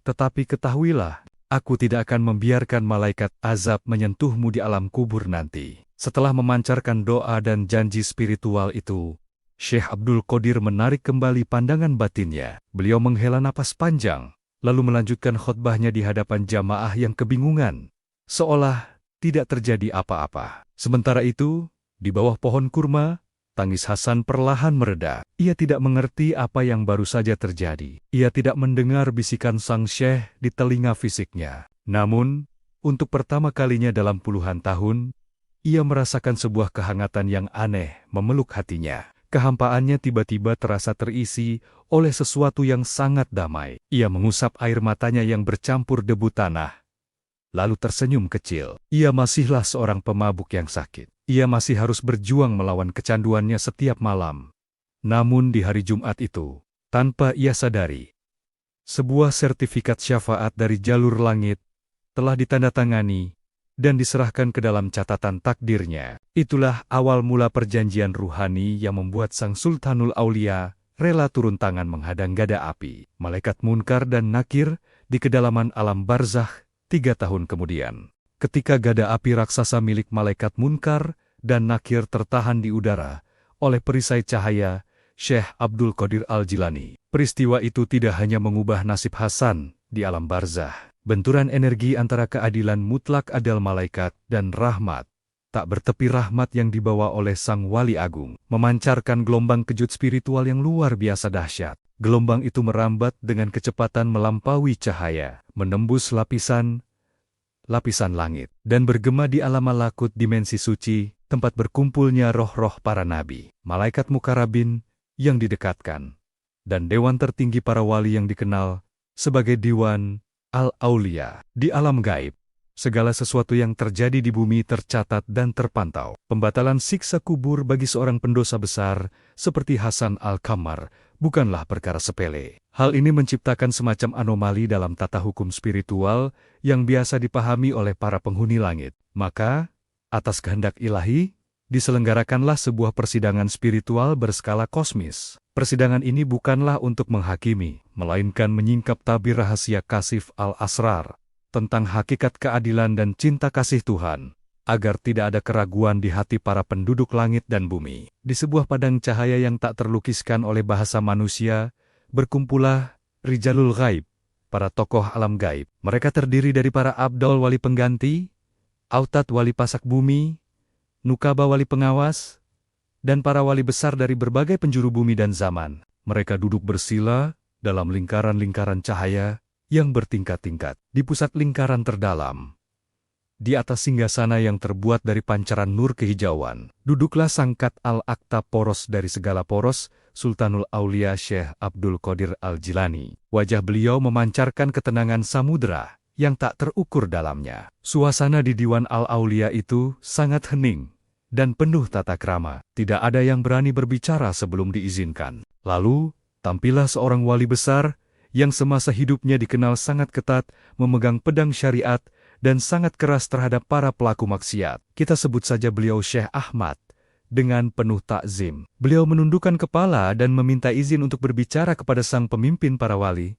Tetapi ketahuilah, aku tidak akan membiarkan malaikat azab menyentuhmu di alam kubur nanti. Setelah memancarkan doa dan janji spiritual itu, Syekh Abdul Qadir menarik kembali pandangan batinnya. Beliau menghela napas panjang, lalu melanjutkan khotbahnya di hadapan jamaah yang kebingungan, seolah tidak terjadi apa-apa. Sementara itu, di bawah pohon kurma, tangis Hasan perlahan mereda. Ia tidak mengerti apa yang baru saja terjadi. Ia tidak mendengar bisikan sang syekh di telinga fisiknya. Namun, untuk pertama kalinya dalam puluhan tahun, ia merasakan sebuah kehangatan yang aneh memeluk hatinya. Kehampaannya tiba-tiba terasa terisi oleh sesuatu yang sangat damai. Ia mengusap air matanya yang bercampur debu tanah, lalu tersenyum kecil. Ia masihlah seorang pemabuk yang sakit. Ia masih harus berjuang melawan kecanduannya setiap malam. Namun di hari Jumat itu, tanpa ia sadari, sebuah sertifikat syafaat dari jalur langit telah ditandatangani dan diserahkan ke dalam catatan takdirnya. Itulah awal mula perjanjian ruhani yang membuat sang Sultanul Aulia rela turun tangan menghadang gada api, malaikat Munkar dan Nakir di kedalaman alam barzakh 3 tahun kemudian. Ketika gada api raksasa milik malaikat Munkar dan Nakir tertahan di udara oleh perisai cahaya Syekh Abdul Qadir Al-Jilani. Peristiwa itu tidak hanya mengubah nasib Hasan di alam barzakh. Benturan energi antara keadilan mutlak adal malaikat dan rahmat, tak bertepi rahmat yang dibawa oleh sang wali agung, memancarkan gelombang kejut spiritual yang luar biasa dahsyat. Gelombang itu merambat dengan kecepatan melampaui cahaya, menembus lapisan langit, dan bergema di alam malakut dimensi suci, tempat berkumpulnya roh-roh para nabi, malaikat mukarabin yang didekatkan, dan dewan tertinggi para wali yang dikenal sebagai Diwan Al-Aulia. Di alam gaib, segala sesuatu yang terjadi di bumi tercatat dan terpantau. Pembatalan siksa kubur bagi seorang pendosa besar seperti Hasan Al-Qammar bukanlah perkara sepele. Hal ini menciptakan semacam anomali dalam tata hukum spiritual yang biasa dipahami oleh para penghuni langit. Maka, atas kehendak ilahi, diselenggarakanlah sebuah persidangan spiritual berskala kosmis. Persidangan ini bukanlah untuk menghakimi, melainkan menyingkap tabir rahasia Kasif Al-Asrar tentang hakikat keadilan dan cinta kasih Tuhan, agar tidak ada keraguan di hati para penduduk langit dan bumi. Di sebuah padang cahaya yang tak terlukiskan oleh bahasa manusia, berkumpullah Rijalul Ghaib, para tokoh alam gaib. Mereka terdiri dari para Abdol wali pengganti, Autat wali pasak bumi, Nukaba wali pengawas, dan para wali besar dari berbagai penjuru bumi dan zaman. Mereka duduk bersila dalam lingkaran-lingkaran cahaya yang bertingkat-tingkat. Di pusat lingkaran terdalam, di atas singgasana yang terbuat dari pancaran nur kehijauan, duduklah Sangkat Al-Akta poros dari segala poros, Sultanul Aulia Syekh Abdul Qadir Al-Jilani. Wajah beliau memancarkan ketenangan samudera yang tak terukur dalamnya. Suasana di Diwan Al-Aulia itu sangat hening dan penuh tata krama. Tidak ada yang berani berbicara sebelum diizinkan. Lalu, tampillah seorang wali besar yang semasa hidupnya dikenal sangat ketat, memegang pedang syariat, dan sangat keras terhadap para pelaku maksiat. Kita sebut saja beliau Syekh Ahmad. Dengan penuh takzim, beliau menundukkan kepala dan meminta izin untuk berbicara kepada sang pemimpin para wali.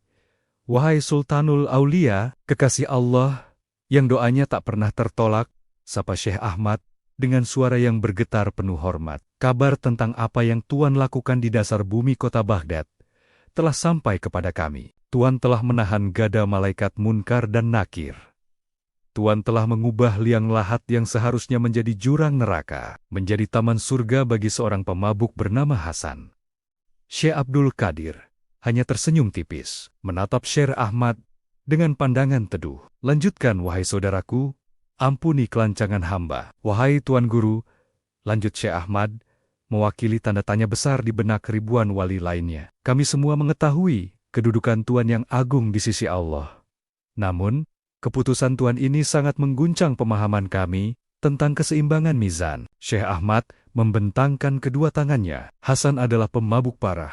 Wahai Sultanul Aulia, kekasih Allah, yang doanya tak pernah tertolak, sapa Syekh Ahmad dengan suara yang bergetar penuh hormat. Kabar tentang apa yang Tuan lakukan di dasar bumi kota Baghdad telah sampai kepada kami. Tuan telah menahan gada malaikat Munkar dan Nakir. Tuan telah mengubah liang lahat yang seharusnya menjadi jurang neraka, menjadi taman surga bagi seorang pemabuk bernama Hasan. Syekh Abdul Qadir hanya tersenyum tipis, menatap Syekh Ahmad dengan pandangan teduh. Lanjutkan, wahai saudaraku, ampuni kelancangan hamba. Wahai Tuan Guru, lanjut Syekh Ahmad, mewakili tanda tanya besar di benak ribuan wali lainnya. Kami semua mengetahui kedudukan Tuan yang agung di sisi Allah. Namun, keputusan Tuan ini sangat mengguncang pemahaman kami tentang keseimbangan mizan. Syekh Ahmad membentangkan kedua tangannya. Hasan adalah pemabuk parah.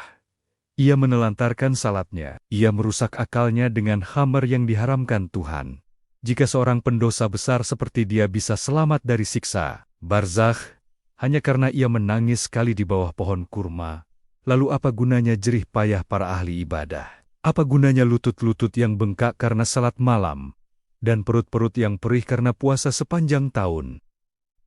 Ia menelantarkan salatnya. Ia merusak akalnya dengan khamar yang diharamkan Tuhan. Jika seorang pendosa besar seperti dia bisa selamat dari siksa barzakh hanya karena ia menangis sekali di bawah pohon kurma, lalu apa gunanya jerih payah para ahli ibadah? Apa gunanya lutut-lutut yang bengkak karena salat malam? Dan perut-perut yang perih karena puasa sepanjang tahun?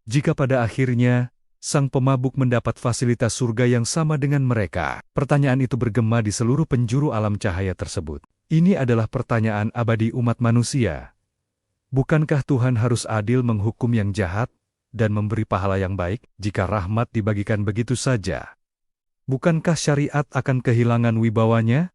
Jika pada akhirnya, sang pemabuk mendapat fasilitas surga yang sama dengan mereka. Pertanyaan itu bergema di seluruh penjuru alam cahaya tersebut. Ini adalah pertanyaan abadi umat manusia. Bukankah Tuhan harus adil menghukum yang jahat dan memberi pahala yang baik jika rahmat dibagikan begitu saja? Bukankah syariat akan kehilangan wibawanya?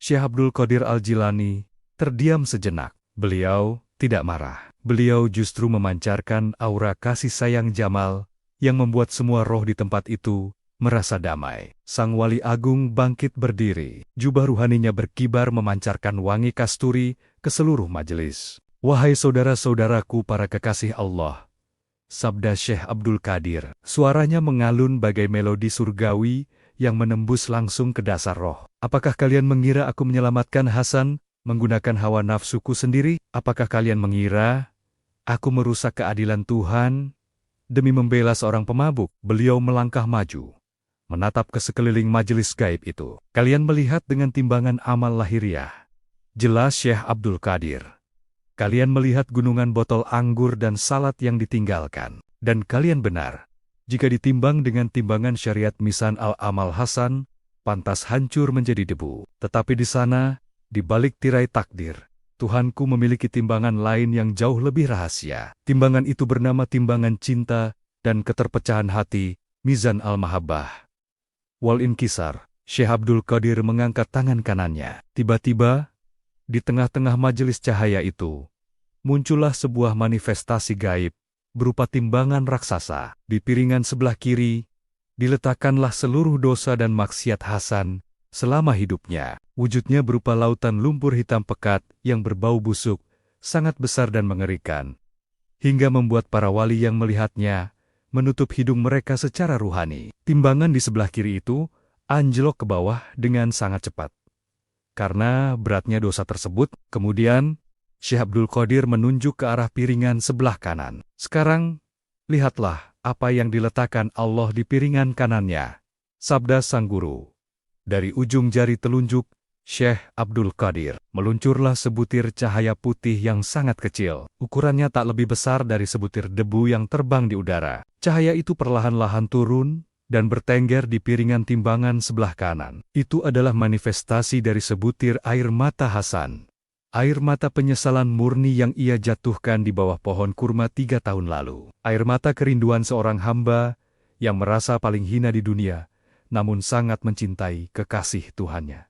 Syekh Abdul Qadir Al-Jilani terdiam sejenak. Beliau tidak marah. Beliau justru memancarkan aura kasih sayang Jamal yang membuat semua roh di tempat itu merasa damai. Sang wali agung bangkit berdiri. Jubah ruhaninya berkibar memancarkan wangi kasturi ke seluruh majelis. Wahai saudara-saudaraku para kekasih Allah, sabda Syekh Abdul Qadir. Suaranya mengalun bagai melodi surgawi yang menembus langsung ke dasar roh. Apakah kalian mengira aku menyelamatkan Hasan menggunakan hawa nafsuku sendiri? Apakah kalian mengira aku merusak keadilan Tuhan demi membela seorang pemabuk? Beliau melangkah maju, menatap ke sekeliling majelis gaib itu. Kalian melihat dengan timbangan amal lahiriah. Jelas Syekh Abdul Qadir. Kalian melihat gunungan botol anggur dan salat yang ditinggalkan. Dan kalian benar. Jika ditimbang dengan timbangan syariat Mizan Al-Amal Hasan, pantas hancur menjadi debu. Tetapi di sana, di balik tirai takdir, Tuhanku memiliki timbangan lain yang jauh lebih rahasia. Timbangan itu bernama timbangan cinta dan keterpecahan hati, Mizan Al-Mahabbah Wal Inkisar. Syekh Abdul Qadir mengangkat tangan kanannya. Tiba-tiba, di tengah-tengah majelis cahaya itu, muncullah sebuah manifestasi gaib, berupa timbangan raksasa. Di piringan sebelah kiri, diletakkanlah seluruh dosa dan maksiat Hasan selama hidupnya. Wujudnya berupa lautan lumpur hitam pekat yang berbau busuk, sangat besar dan mengerikan, hingga membuat para wali yang melihatnya menutup hidung mereka secara ruhani. Timbangan di sebelah kiri itu anjlok ke bawah dengan sangat cepat. Karena beratnya dosa tersebut, kemudian Syekh Abdul Qadir menunjuk ke arah piringan sebelah kanan. Sekarang, lihatlah apa yang diletakkan Allah di piringan kanannya, sabda sang guru. Dari ujung jari telunjuk Syekh Abdul Qadir, meluncurlah sebutir cahaya putih yang sangat kecil. Ukurannya tak lebih besar dari sebutir debu yang terbang di udara. Cahaya itu perlahan-lahan turun dan bertengger di piringan timbangan sebelah kanan. Itu adalah manifestasi dari sebutir air mata Hasan. Air mata penyesalan murni yang ia jatuhkan di bawah pohon kurma 3 tahun lalu. Air mata kerinduan seorang hamba yang merasa paling hina di dunia, namun sangat mencintai kekasih Tuhannya.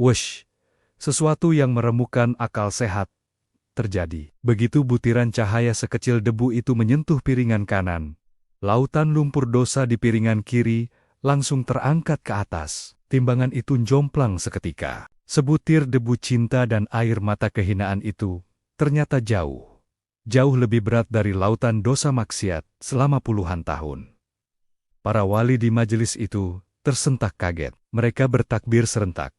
Wush, sesuatu yang meremukkan akal sehat terjadi. Begitu butiran cahaya sekecil debu itu menyentuh piringan kanan, lautan lumpur dosa di piringan kiri langsung terangkat ke atas. Timbangan itu jomplang seketika. Sebutir debu cinta dan air mata kehinaan itu ternyata jauh lebih berat dari lautan dosa maksiat selama puluhan tahun. Para wali di majelis itu tersentak kaget. Mereka bertakbir serentak.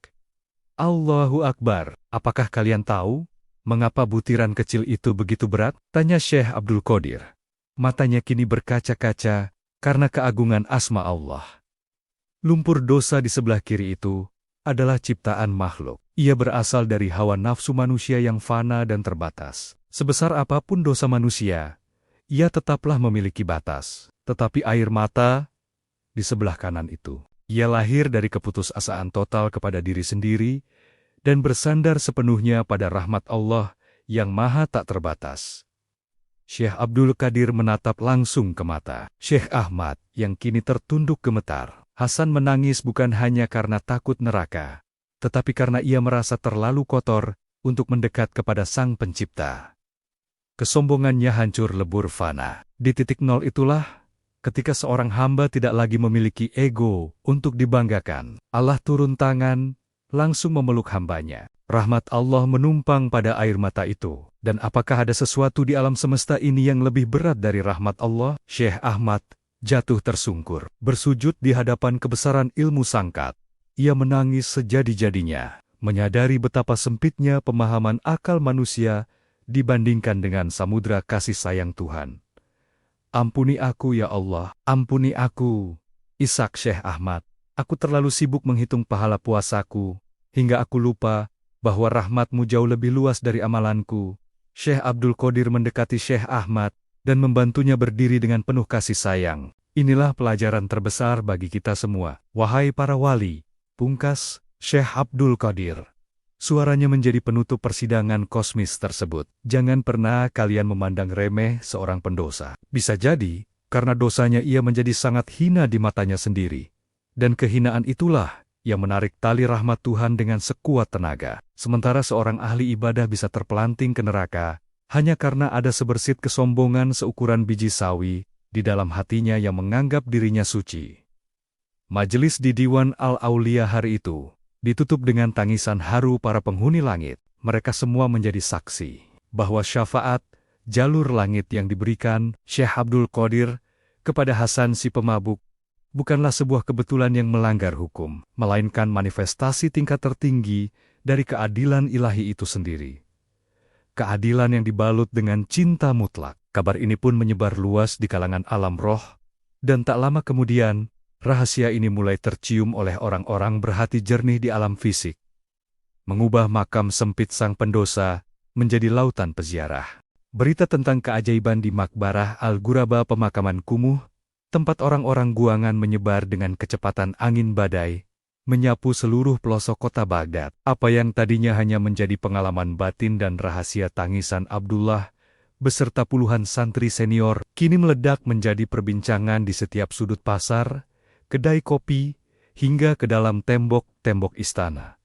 Allahu Akbar. Apakah kalian tahu mengapa butiran kecil itu begitu berat? Tanya Syekh Abdul Qadir. Matanya kini berkaca-kaca karena keagungan asma Allah. Lumpur dosa di sebelah kiri itu adalah ciptaan makhluk. Ia berasal dari hawa nafsu manusia yang fana dan terbatas. Sebesar apapun dosa manusia, ia tetaplah memiliki batas. Tetapi air mata di sebelah kanan itu, ia lahir dari keputusasaan total kepada diri sendiri dan bersandar sepenuhnya pada rahmat Allah yang maha tak terbatas. Syekh Abdul Qadir menatap langsung ke mata Syekh Ahmad yang kini tertunduk gemetar. Hasan menangis bukan hanya karena takut neraka, tetapi karena ia merasa terlalu kotor untuk mendekat kepada Sang Pencipta. Kesombongannya hancur lebur fana. Di titik nol itulah, ketika seorang hamba tidak lagi memiliki ego untuk dibanggakan, Allah turun tangan, langsung memeluk hambanya. Rahmat Allah menumpang pada air mata itu. Dan apakah ada sesuatu di alam semesta ini yang lebih berat dari rahmat Allah? Syekh Ahmad jatuh tersungkur, bersujud di hadapan kebesaran ilmu sangkat. Ia menangis sejadi-jadinya, menyadari betapa sempitnya pemahaman akal manusia dibandingkan dengan samudra kasih sayang Tuhan. Ampuni aku ya Allah, ampuni aku. Isak Syekh Ahmad, aku terlalu sibuk menghitung pahala puasaku, hingga aku lupa bahwa rahmatmu jauh lebih luas dari amalanku. Syekh Abdul Qadir mendekati Syekh Ahmad dan membantunya berdiri dengan penuh kasih sayang. Inilah pelajaran terbesar bagi kita semua. Wahai para wali, pungkas Syekh Abdul Qadir. Suaranya menjadi penutup persidangan kosmis tersebut. Jangan pernah kalian memandang remeh seorang pendosa. Bisa jadi, karena dosanya ia menjadi sangat hina di matanya sendiri. Dan kehinaan itulah yang menarik tali rahmat Tuhan dengan sekuat tenaga. Sementara seorang ahli ibadah bisa terpelanting ke neraka, hanya karena ada sebersit kesombongan seukuran biji sawi di dalam hatinya yang menganggap dirinya suci. Majelis di Diwan Al-Aulia hari itu ditutup dengan tangisan haru para penghuni langit. Mereka semua menjadi saksi bahwa syafaat jalur langit yang diberikan Syekh Abdul Qadir kepada Hasan si pemabuk bukanlah sebuah kebetulan yang melanggar hukum, melainkan manifestasi tingkat tertinggi dari keadilan ilahi itu sendiri. Keadilan yang dibalut dengan cinta mutlak. Kabar ini pun menyebar luas di kalangan alam roh, dan tak lama kemudian, rahasia ini mulai tercium oleh orang-orang berhati jernih di alam fisik, mengubah makam sempit sang pendosa menjadi lautan peziarah. Berita tentang keajaiban di Makbarah Al-Ghuraba pemakaman kumuh, tempat orang-orang guangan menyebar dengan kecepatan angin badai, menyapu seluruh pelosok kota Baghdad. Apa yang tadinya hanya menjadi pengalaman batin dan rahasia tangisan Abdullah beserta puluhan santri senior, kini meledak menjadi perbincangan di setiap sudut pasar, kedai kopi, hingga ke dalam tembok-tembok istana.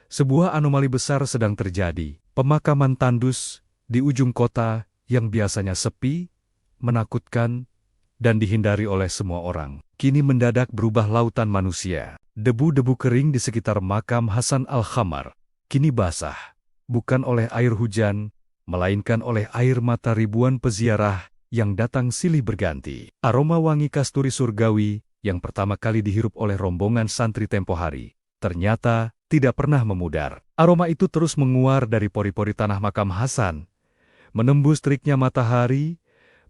Sebuah anomali besar sedang terjadi. Pemakaman tandus di ujung kota yang biasanya sepi, menakutkan, dan dihindari oleh semua orang, kini mendadak berubah lautan manusia. Debu-debu kering di sekitar makam Hasan Al-Khamar kini basah, bukan oleh air hujan, melainkan oleh air mata ribuan peziarah yang datang silih berganti. Aroma wangi kasturi surgawi yang pertama kali dihirup oleh rombongan santri tempo hari, ternyata tidak pernah memudar. Aroma itu terus menguar dari pori-pori tanah makam Hasan, menembus teriknya matahari,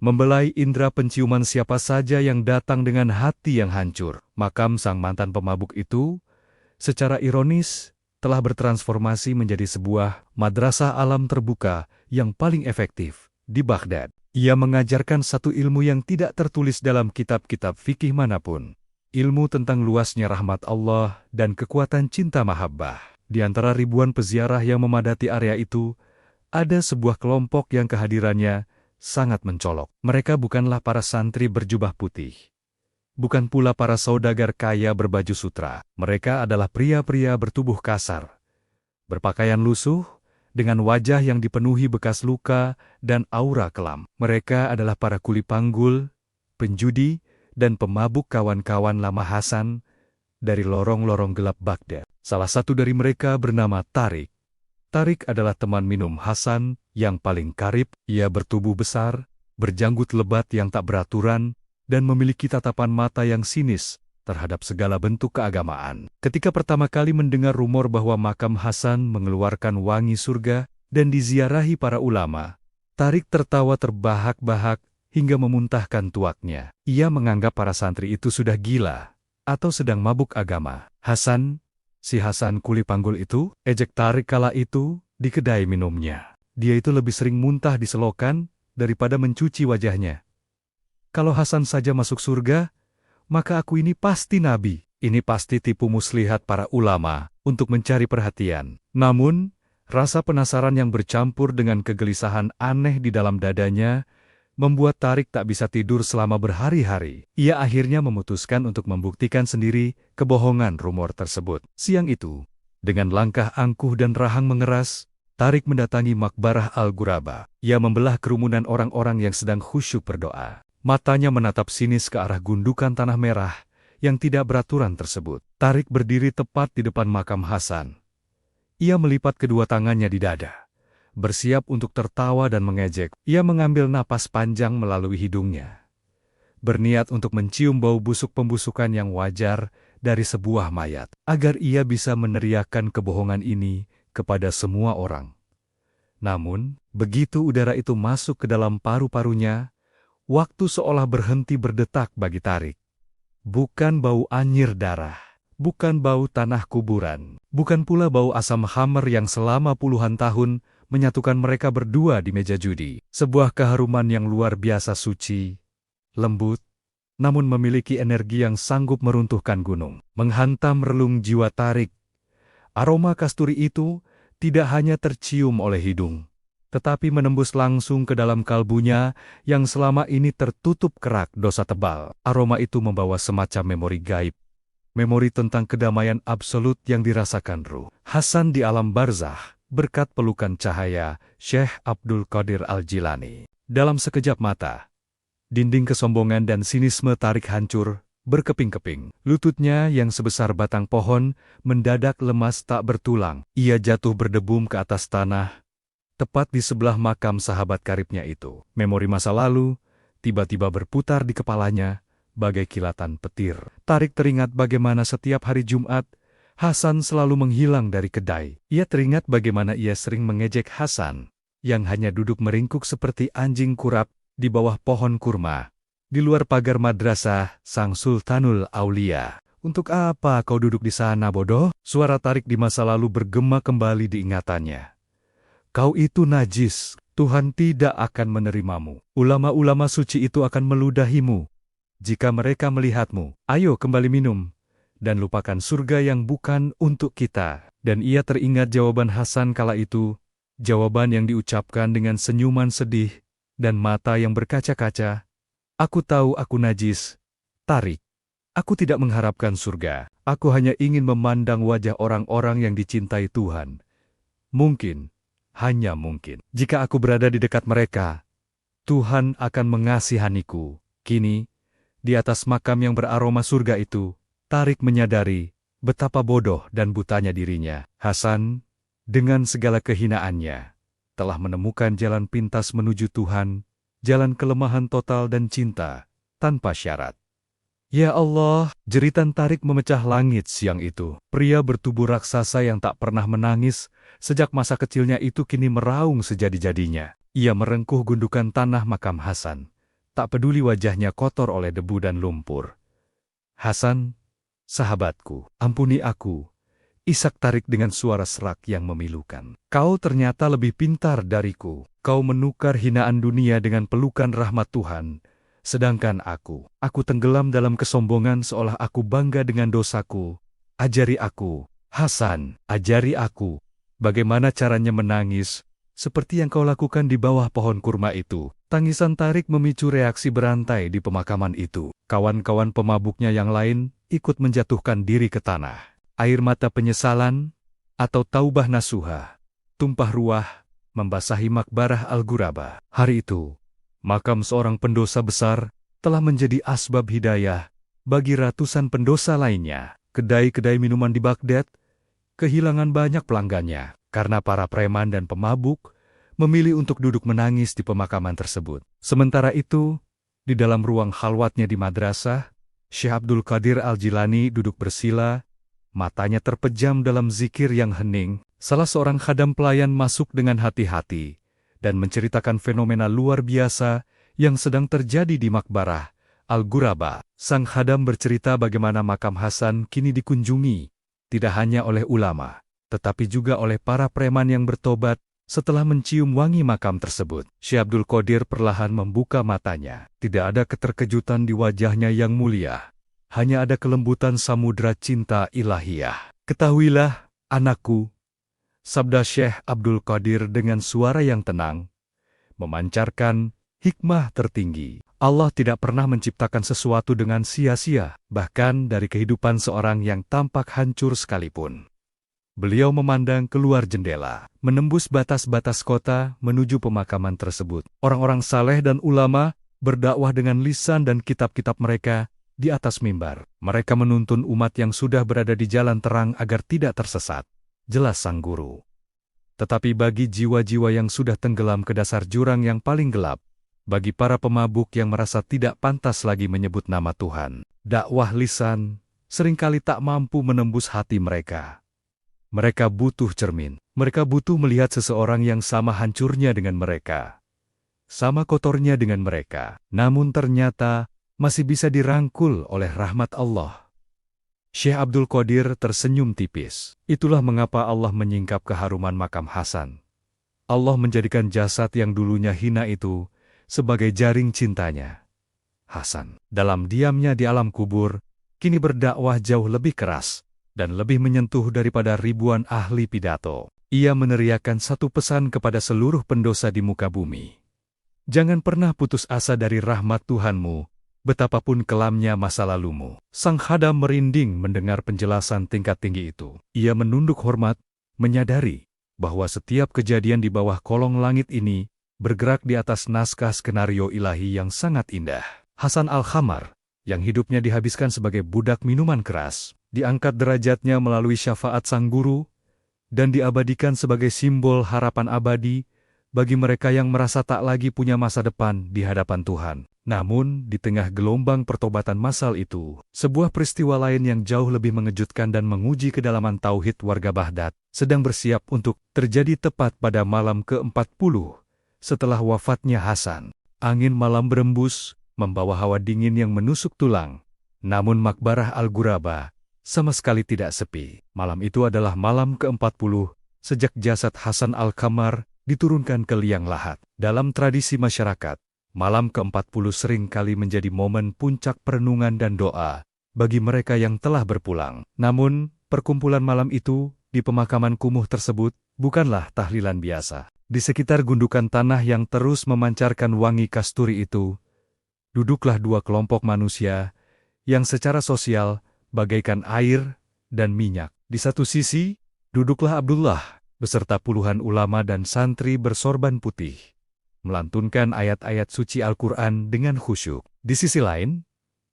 membelai indera penciuman siapa saja yang datang dengan hati yang hancur. Makam sang mantan pemabuk itu, secara ironis, telah bertransformasi menjadi sebuah madrasah alam terbuka yang paling efektif di Baghdad. Ia mengajarkan satu ilmu yang tidak tertulis dalam kitab-kitab fikih manapun. Ilmu tentang luasnya rahmat Allah dan kekuatan cinta mahabbah. Di antara ribuan peziarah yang memadati area itu, ada sebuah kelompok yang kehadirannya sangat mencolok. Mereka bukanlah para santri berjubah putih. Bukan pula para saudagar kaya berbaju sutra. Mereka adalah pria-pria bertubuh kasar, berpakaian lusuh, dengan wajah yang dipenuhi bekas luka dan aura kelam. Mereka adalah para kuli panggul, penjudi, dan pemabuk kawan-kawan lama Hasan dari lorong-lorong gelap Baghdad. Salah satu dari mereka bernama Tarik. Tarik adalah teman minum Hasan yang paling karib. Ia bertubuh besar, berjanggut lebat yang tak beraturan, dan memiliki tatapan mata yang sinis terhadap segala bentuk keagamaan. Ketika pertama kali mendengar rumor bahwa makam Hasan mengeluarkan wangi surga dan diziarahi para ulama, Tarik tertawa terbahak-bahak hingga memuntahkan tuaknya. Ia menganggap para santri itu sudah gila atau sedang mabuk agama. "Hasan, si Hasan kuli panggul itu," ejek Tarik kala itu di kedai minumnya. "Dia itu lebih sering muntah di selokan daripada mencuci wajahnya. Kalau Hasan saja masuk surga, maka aku ini pasti nabi." Ini pasti tipu muslihat para ulama untuk mencari perhatian. Namun, rasa penasaran yang bercampur dengan kegelisahan aneh di dalam dadanya membuat Tarik tak bisa tidur selama berhari-hari. Ia akhirnya memutuskan untuk membuktikan sendiri kebohongan rumor tersebut. Siang itu, dengan langkah angkuh dan rahang mengeras, Tarik mendatangi Makbarah Al-Ghuraba. Ia membelah kerumunan orang-orang yang sedang khusyuk berdoa. Matanya menatap sinis ke arah gundukan tanah merah yang tidak beraturan tersebut. Tarik berdiri tepat di depan makam Hasan. Ia melipat kedua tangannya di dada, bersiap untuk tertawa dan mengejek. Ia mengambil napas panjang melalui hidungnya, berniat untuk mencium bau busuk pembusukan yang wajar dari sebuah mayat, agar ia bisa meneriakkan kebohongan ini kepada semua orang. Namun, begitu udara itu masuk ke dalam paru-parunya, waktu seolah berhenti berdetak bagi Tarik. Bukan bau anyir darah, bukan bau tanah kuburan, bukan pula bau asam khamr yang selama puluhan tahun menyatukan mereka berdua di meja judi. Sebuah keharuman yang luar biasa suci, lembut, namun memiliki energi yang sanggup meruntuhkan gunung, menghantam relung jiwa Tarik. Aroma kasturi itu tidak hanya tercium oleh hidung, tetapi menembus langsung ke dalam kalbunya yang selama ini tertutup kerak dosa tebal. Aroma itu membawa semacam memori gaib, memori tentang kedamaian absolut yang dirasakan ruh Hasan di alam barzah berkat pelukan cahaya Syekh Abdul Qadir Al-Jilani. Dalam sekejap mata, dinding kesombongan dan sinisme Tarik hancur, berkeping-keping. Lututnya yang sebesar batang pohon mendadak lemas tak bertulang. Ia jatuh berdebum ke atas tanah, tepat di sebelah makam sahabat karibnya itu. Memori masa lalu tiba-tiba berputar di kepalanya bagai kilatan petir. Tarik teringat bagaimana setiap hari Jumat Hasan selalu menghilang dari kedai. Ia teringat bagaimana ia sering mengejek Hasan yang hanya duduk meringkuk seperti anjing kurap di bawah pohon kurma di luar pagar madrasah Sang Sultanul Aulia. "Untuk apa kau duduk di sana, bodoh?" Suara Tarik di masa lalu bergema kembali di ingatannya. "Kau itu najis, Tuhan tidak akan menerimamu. Ulama-ulama suci itu akan meludahimu jika mereka melihatmu. Ayo kembali minum, dan lupakan surga yang bukan untuk kita." Dan ia teringat jawaban Hasan kala itu, jawaban yang diucapkan dengan senyuman sedih dan mata yang berkaca-kaca. "Aku tahu aku najis, Tarik. Aku tidak mengharapkan surga. Aku hanya ingin memandang wajah orang-orang yang dicintai Tuhan. Mungkin, hanya mungkin, jika aku berada di dekat mereka, Tuhan akan mengasihaniku." Kini, di atas makam yang beraroma surga itu, Tarik menyadari betapa bodoh dan butanya dirinya. Hasan, dengan segala kehinaannya, telah menemukan jalan pintas menuju Tuhan, jalan kelemahan total dan cinta, tanpa syarat. "Ya Allah!" Jeritan Tarik memecah langit siang itu. Pria bertubuh raksasa yang tak pernah menangis sejak masa kecilnya itu kini meraung sejadi-jadinya. Ia merengkuh gundukan tanah makam Hasan, tak peduli wajahnya kotor oleh debu dan lumpur. "Hasan, sahabatku, ampuni aku," isak Tarik dengan suara serak yang memilukan. "Kau ternyata lebih pintar dariku. Kau menukar hinaan dunia dengan pelukan rahmat Tuhan. Sedangkan aku tenggelam dalam kesombongan seolah aku bangga dengan dosaku. Ajari aku, Hasan, ajari aku, bagaimana caranya menangis, seperti yang kau lakukan di bawah pohon kurma itu." Tangisan Tarik memicu reaksi berantai di pemakaman itu. Kawan-kawan pemabuknya yang lain ikut menjatuhkan diri ke tanah. Air mata penyesalan, atau taubah nasuha, tumpah ruah, membasahi Makbarah Al-Ghuraba. Hari itu, makam seorang pendosa besar telah menjadi asbab hidayah bagi ratusan pendosa lainnya. Kedai-kedai minuman di Baghdad kehilangan banyak pelanggannya karena para preman dan pemabuk memilih untuk duduk menangis di pemakaman tersebut. Sementara itu, di dalam ruang khalwatnya di madrasah, Syekh Abdul Qadir Al-Jilani duduk bersila, matanya terpejam dalam zikir yang hening. Salah seorang khadam pelayan masuk dengan hati-hati dan menceritakan fenomena luar biasa yang sedang terjadi di Makbarah Al-Ghuraba. Sang khadam bercerita bagaimana makam Hasan kini dikunjungi, tidak hanya oleh ulama, tetapi juga oleh para preman yang bertobat setelah mencium wangi makam tersebut. Syekh Abdul Qadir perlahan membuka matanya. Tidak ada keterkejutan di wajahnya yang mulia. Hanya ada kelembutan samudra cinta ilahiyah. Ketahuilah, anakku, sabda Syekh Abdul Qadir dengan suara yang tenang, memancarkan hikmah tertinggi. Allah tidak pernah menciptakan sesuatu dengan sia-sia, bahkan dari kehidupan seorang yang tampak hancur sekalipun. Beliau memandang keluar jendela, menembus batas-batas kota menuju pemakaman tersebut. Orang-orang saleh dan ulama berdakwah dengan lisan dan kitab-kitab mereka di atas mimbar. Mereka menuntun umat yang sudah berada di jalan terang agar tidak tersesat. Jelas sang guru. Tetapi bagi jiwa-jiwa yang sudah tenggelam ke dasar jurang yang paling gelap, bagi para pemabuk yang merasa tidak pantas lagi menyebut nama Tuhan, dakwah lisan seringkali tak mampu menembus hati mereka. Mereka butuh cermin. Mereka butuh melihat seseorang yang sama hancurnya dengan mereka, sama kotornya dengan mereka, namun ternyata masih bisa dirangkul oleh rahmat Allah. Syekh Abdul Qadir tersenyum tipis. Itulah mengapa Allah menyingkap keharuman makam Hasan. Allah menjadikan jasad yang dulunya hina itu sebagai jaring cintanya. Hasan, dalam diamnya di alam kubur, kini berdakwah jauh lebih keras dan lebih menyentuh daripada ribuan ahli pidato. Ia meneriakkan satu pesan kepada seluruh pendosa di muka bumi. Jangan pernah putus asa dari rahmat Tuhanmu, betapapun kelamnya masa lalumu. Sang khadam merinding mendengar penjelasan tingkat tinggi itu. Ia menunduk hormat, menyadari bahwa setiap kejadian di bawah kolong langit ini bergerak di atas naskah skenario ilahi yang sangat indah. Hasan Al-Khamar, yang hidupnya dihabiskan sebagai budak minuman keras, diangkat derajatnya melalui syafaat sang guru, dan diabadikan sebagai simbol harapan abadi bagi mereka yang merasa tak lagi punya masa depan di hadapan Tuhan. Namun, di tengah gelombang pertobatan massal itu, sebuah peristiwa lain yang jauh lebih mengejutkan dan menguji kedalaman tauhid warga Baghdad sedang bersiap untuk terjadi tepat pada malam ke-40 setelah wafatnya Hasan. Angin malam berembus, membawa hawa dingin yang menusuk tulang. Namun Makbarah Al-Ghuraba sama sekali tidak sepi. Malam itu adalah malam ke-40 sejak jasad Hasan Al-Khamar diturunkan ke liang lahat. Dalam tradisi masyarakat, malam ke-40 sering kali menjadi momen puncak perenungan dan doa bagi mereka yang telah berpulang. Namun, perkumpulan malam itu di pemakaman kumuh tersebut bukanlah tahlilan biasa. Di sekitar gundukan tanah yang terus memancarkan wangi kasturi itu, duduklah dua kelompok manusia yang secara sosial bagaikan air dan minyak. Di satu sisi, duduklah Abdullah beserta puluhan ulama dan santri bersorban putih, melantunkan ayat-ayat suci Al-Quran dengan khusyuk. Di sisi lain,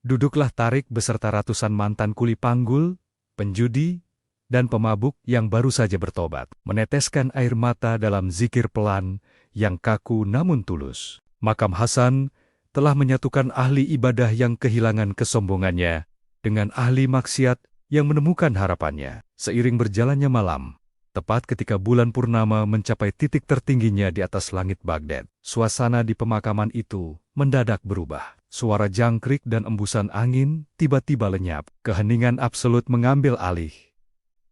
duduklah Tarik beserta ratusan mantan kuli panggul, penjudi, dan pemabuk yang baru saja bertobat, meneteskan air mata dalam zikir pelan yang kaku namun tulus. Makam Hasan telah menyatukan ahli ibadah yang kehilangan kesombongannya dengan ahli maksiat yang menemukan harapannya. Seiring berjalannya malam, tepat ketika bulan purnama mencapai titik tertingginya di atas langit Baghdad, suasana di pemakaman itu mendadak berubah. Suara jangkrik dan embusan angin tiba-tiba lenyap. Keheningan absolut mengambil alih.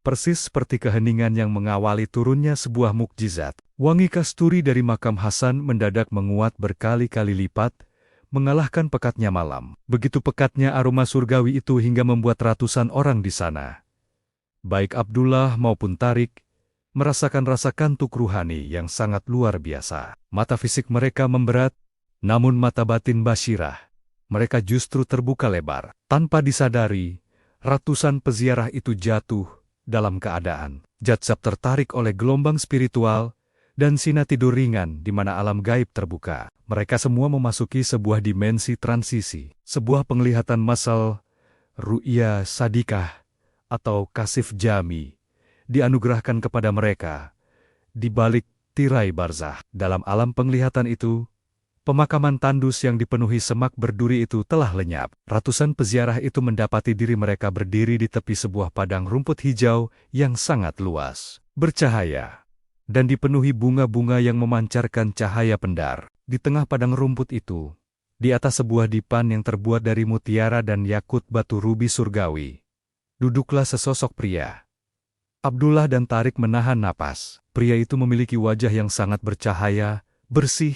Persis seperti keheningan yang mengawali turunnya sebuah mukjizat. Wangi kasturi dari makam Hasan mendadak menguat berkali-kali lipat, mengalahkan pekatnya malam. Begitu pekatnya aroma surgawi itu hingga membuat ratusan orang di sana, baik Abdullah maupun Tarik, merasakan rasa kantuk ruhani yang sangat luar biasa. Mata fisik mereka memberat, namun mata batin basirah mereka justru terbuka lebar. Tanpa disadari, ratusan peziarah itu jatuh dalam keadaan jadzab tertarik oleh gelombang spiritual dan Sina tidur ringan di mana alam gaib terbuka. Mereka semua memasuki sebuah dimensi transisi, sebuah penglihatan massal, ru'ya sadikah, atau kasif jami, dianugerahkan kepada mereka di balik tirai barzah. Dalam alam penglihatan itu, pemakaman tandus yang dipenuhi semak berduri itu telah lenyap. Ratusan peziarah itu mendapati diri mereka berdiri di tepi sebuah padang rumput hijau yang sangat luas, bercahaya, dan dipenuhi bunga-bunga yang memancarkan cahaya pendar. Di tengah padang rumput itu, di atas sebuah dipan yang terbuat dari mutiara dan yakut batu rubi surgawi, duduklah sesosok pria. Abdullah dan Tarik menahan napas. Pria itu memiliki wajah yang sangat bercahaya, bersih,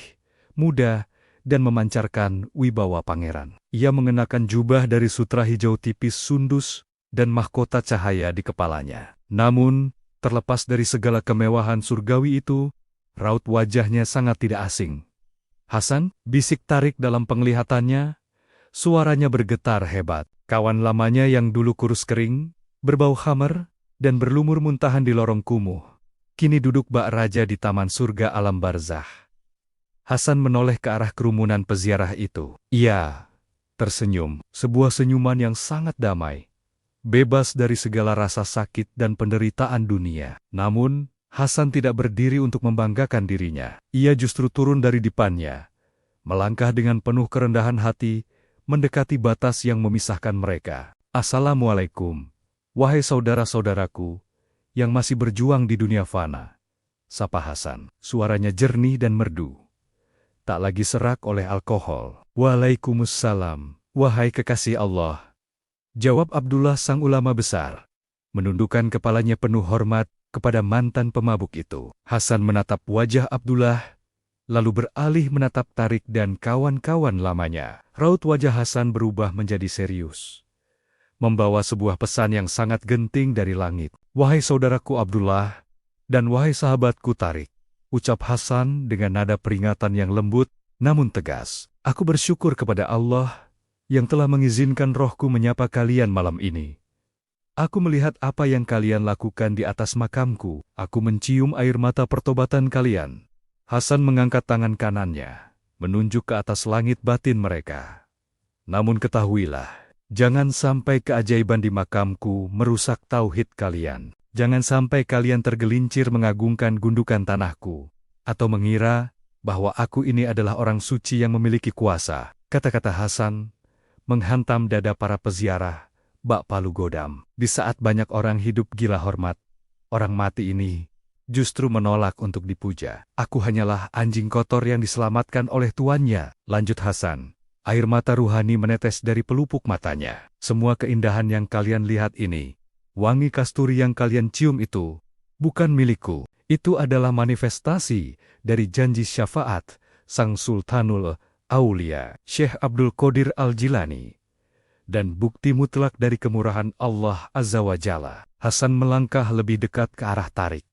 muda, dan memancarkan wibawa pangeran. Ia mengenakan jubah dari sutra hijau tipis sundus dan mahkota cahaya di kepalanya. Namun, terlepas dari segala kemewahan surgawi itu, raut wajahnya sangat tidak asing. "Hasan," bisik Tarik dalam penglihatannya. Suaranya bergetar hebat. Kawan lamanya yang dulu kurus kering, berbau khamar, dan berlumur muntahan di lorong kumuh, kini duduk bak raja di taman surga alam barzah. Hasan menoleh ke arah kerumunan peziarah itu. Ia tersenyum, sebuah senyuman yang sangat damai, bebas dari segala rasa sakit dan penderitaan dunia. Namun, Hasan tidak berdiri untuk membanggakan dirinya. Ia justru turun dari dipannya, melangkah dengan penuh kerendahan hati, mendekati batas yang memisahkan mereka. "Assalamualaikum, wahai saudara-saudaraku yang masih berjuang di dunia fana," sapa Hasan. Suaranya jernih dan merdu, tak lagi serak oleh alkohol. "Waalaikumsalam, wahai kekasih Allah," jawab Abdullah sang ulama besar, menundukkan kepalanya penuh hormat kepada mantan pemabuk itu. Hasan menatap wajah Abdullah, lalu beralih menatap Tarik dan kawan-kawan lamanya. Raut wajah Hasan berubah menjadi serius, membawa sebuah pesan yang sangat genting dari langit. "Wahai saudaraku Abdullah, dan wahai sahabatku Tarik," ucap Hasan dengan nada peringatan yang lembut namun tegas. "Aku bersyukur kepada Allah yang telah mengizinkan rohku menyapa kalian malam ini. Aku melihat apa yang kalian lakukan di atas makamku. Aku mencium air mata pertobatan kalian." Hasan mengangkat tangan kanannya, menunjuk ke atas langit batin mereka. "Namun ketahuilah, jangan sampai keajaiban di makamku merusak tauhid kalian. Jangan sampai kalian tergelincir mengagungkan gundukan tanahku, atau mengira bahwa aku ini adalah orang suci yang memiliki kuasa." Kata-kata Hasan menghantam dada para peziarah bak palu godam. Di saat banyak orang hidup gila hormat, orang mati ini justru menolak untuk dipuja. "Aku hanyalah anjing kotor yang diselamatkan oleh tuannya," lanjut Hasan. Air mata ruhani menetes dari pelupuk matanya. "Semua keindahan yang kalian lihat ini, wangi kasturi yang kalian cium itu, bukan milikku. Itu adalah manifestasi dari janji syafaat Sang Sultanul Aulia, Syekh Abdul Qadir Al-Jilani, dan bukti mutlak dari kemurahan Allah Azza wa Jalla." Hasan melangkah lebih dekat ke arah Tarik.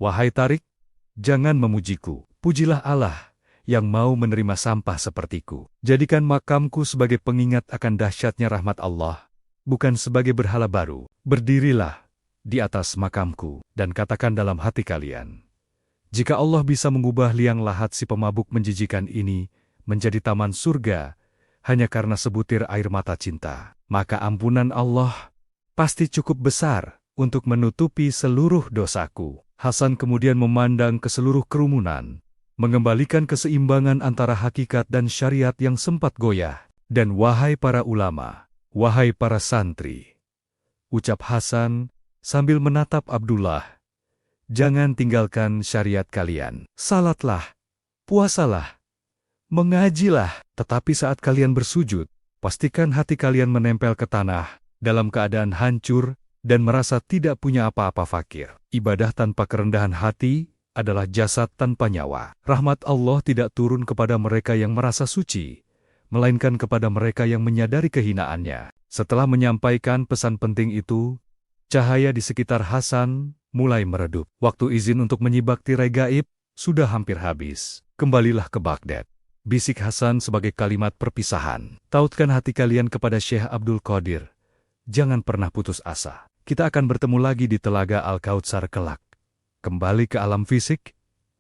"Wahai Tarik, jangan memujiku. Pujilah Allah yang mau menerima sampah sepertiku. Jadikan makamku sebagai pengingat akan dahsyatnya rahmat Allah, bukan sebagai berhala baru. Berdirilah di atas makamku dan katakan dalam hati kalian, jika Allah bisa mengubah liang lahat si pemabuk menjijikan ini menjadi taman surga hanya karena sebutir air mata cinta, maka ampunan Allah pasti cukup besar untuk menutupi seluruh dosaku." Hasan kemudian memandang ke seluruh kerumunan, mengembalikan keseimbangan antara hakikat dan syariat yang sempat goyah. "Dan wahai para ulama, wahai para santri," ucap Hasan sambil menatap Abdullah, "jangan tinggalkan syariat kalian. Salatlah, puasalah, mengajilah. Tetapi saat kalian bersujud, pastikan hati kalian menempel ke tanah dalam keadaan hancur dan merasa tidak punya apa-apa fakir. Ibadah tanpa kerendahan hati adalah jasad tanpa nyawa. Rahmat Allah tidak turun kepada mereka yang merasa suci, melainkan kepada mereka yang menyadari kehinaannya." Setelah menyampaikan pesan penting itu, cahaya di sekitar Hasan mulai meredup. Waktu izin untuk menyibak tirai gaib sudah hampir habis. "Kembalilah ke Baghdad," bisik Hasan sebagai kalimat perpisahan. "Tautkan hati kalian kepada Syekh Abdul Qadir. Jangan pernah putus asa. Kita akan bertemu lagi di Telaga Al-Kautsar kelak. Kembali ke alam fisik,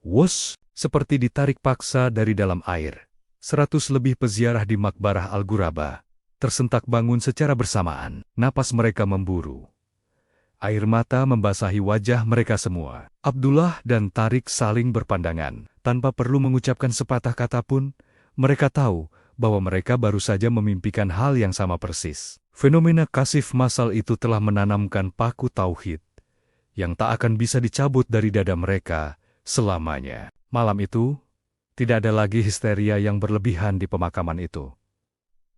Wos, seperti ditarik paksa dari dalam air. 100 lebih peziarah di Makbarah Al-Ghuraba tersentak bangun secara bersamaan. Napas mereka memburu. Air mata membasahi wajah mereka semua. Abdullah dan Tarik saling berpandangan. Tanpa perlu mengucapkan sepatah kata pun, mereka tahu bahwa mereka baru saja memimpikan hal yang sama persis. Fenomena kasif massal itu telah menanamkan paku tauhid yang tak akan bisa dicabut dari dada mereka selamanya. Malam itu, tidak ada lagi histeria yang berlebihan di pemakaman itu.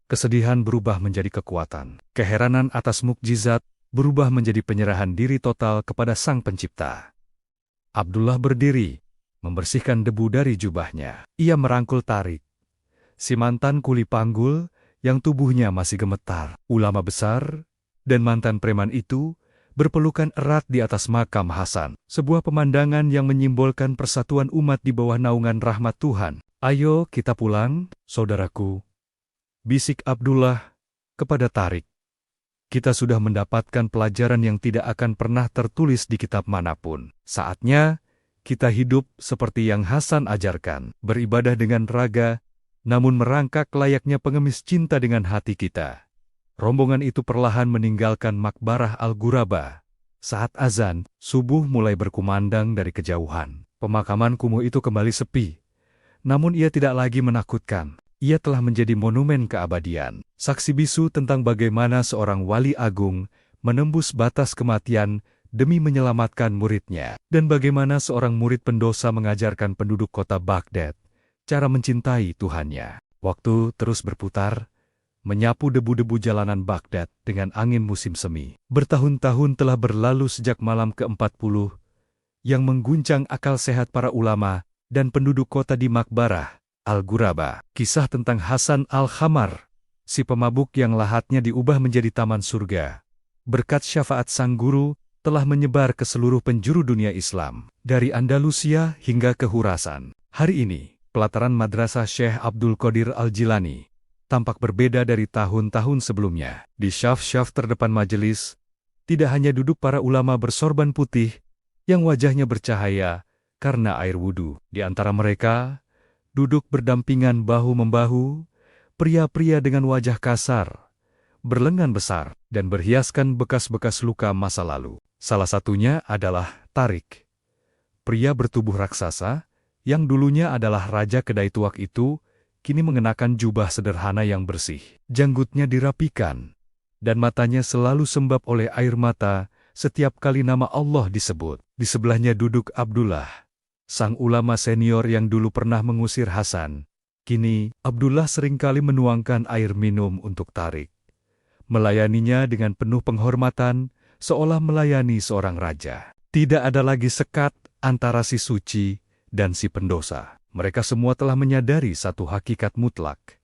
Kesedihan berubah menjadi kekuatan. Keheranan atas mukjizat berubah menjadi penyerahan diri total kepada Sang Pencipta. Abdullah berdiri, membersihkan debu dari jubahnya. Ia merangkul Tarik, si mantan kuli panggul yang tubuhnya masih gemetar. Ulama besar dan mantan preman itu berpelukan erat di atas makam Hasan. Sebuah pemandangan yang menyimbolkan persatuan umat di bawah naungan rahmat Tuhan. "Ayo kita pulang, saudaraku," bisik Abdullah kepada Tarik. "Kita sudah mendapatkan pelajaran yang tidak akan pernah tertulis di kitab manapun. Saatnya kita hidup seperti yang Hasan ajarkan, beribadah dengan raga, namun merangkak layaknya pengemis cinta dengan hati kita." Rombongan itu perlahan meninggalkan Makbarah Al-Ghuraba. Saat azan, subuh mulai berkumandang dari kejauhan. Pemakaman kumuh itu kembali sepi. Namun ia tidak lagi menakutkan. Ia telah menjadi monumen keabadian. Saksi bisu tentang bagaimana seorang wali agung menembus batas kematian demi menyelamatkan muridnya. Dan bagaimana seorang murid pendosa mengajarkan penduduk kota Baghdad cara mencintai Tuhannya. Waktu terus berputar, menyapu debu-debu jalanan Baghdad dengan angin musim semi. Bertahun-tahun telah berlalu sejak malam ke-40 yang mengguncang akal sehat para ulama dan penduduk kota di Makbarah Al-Ghuraba. Kisah tentang Hasan Al-Khamar, si pemabuk yang lahatnya diubah menjadi taman surga, berkat syafaat sang guru, telah menyebar ke seluruh penjuru dunia Islam, dari Andalusia hingga ke Khurasan. Hari ini, pelataran Madrasah Syekh Abdul Qadir Al-Jilani tampak berbeda dari tahun-tahun sebelumnya. Di syaf-syaf terdepan majelis, tidak hanya duduk para ulama bersorban putih yang wajahnya bercahaya karena air wudhu. Di antara mereka, duduk berdampingan bahu-membahu, pria-pria dengan wajah kasar, berlengan besar, dan berhiaskan bekas-bekas luka masa lalu. Salah satunya adalah Tarik, pria bertubuh raksasa, yang dulunya adalah raja kedai tuak itu, kini mengenakan jubah sederhana yang bersih. Janggutnya dirapikan, dan matanya selalu sembab oleh air mata setiap kali nama Allah disebut. Di sebelahnya duduk Abdullah, sang ulama senior yang dulu pernah mengusir Hasan. Kini, Abdullah seringkali menuangkan air minum untuk Tarik, melayaninya dengan penuh penghormatan, seolah melayani seorang raja. Tidak ada lagi sekat antara si suci dan si pendosa. Mereka semua telah menyadari satu hakikat mutlak.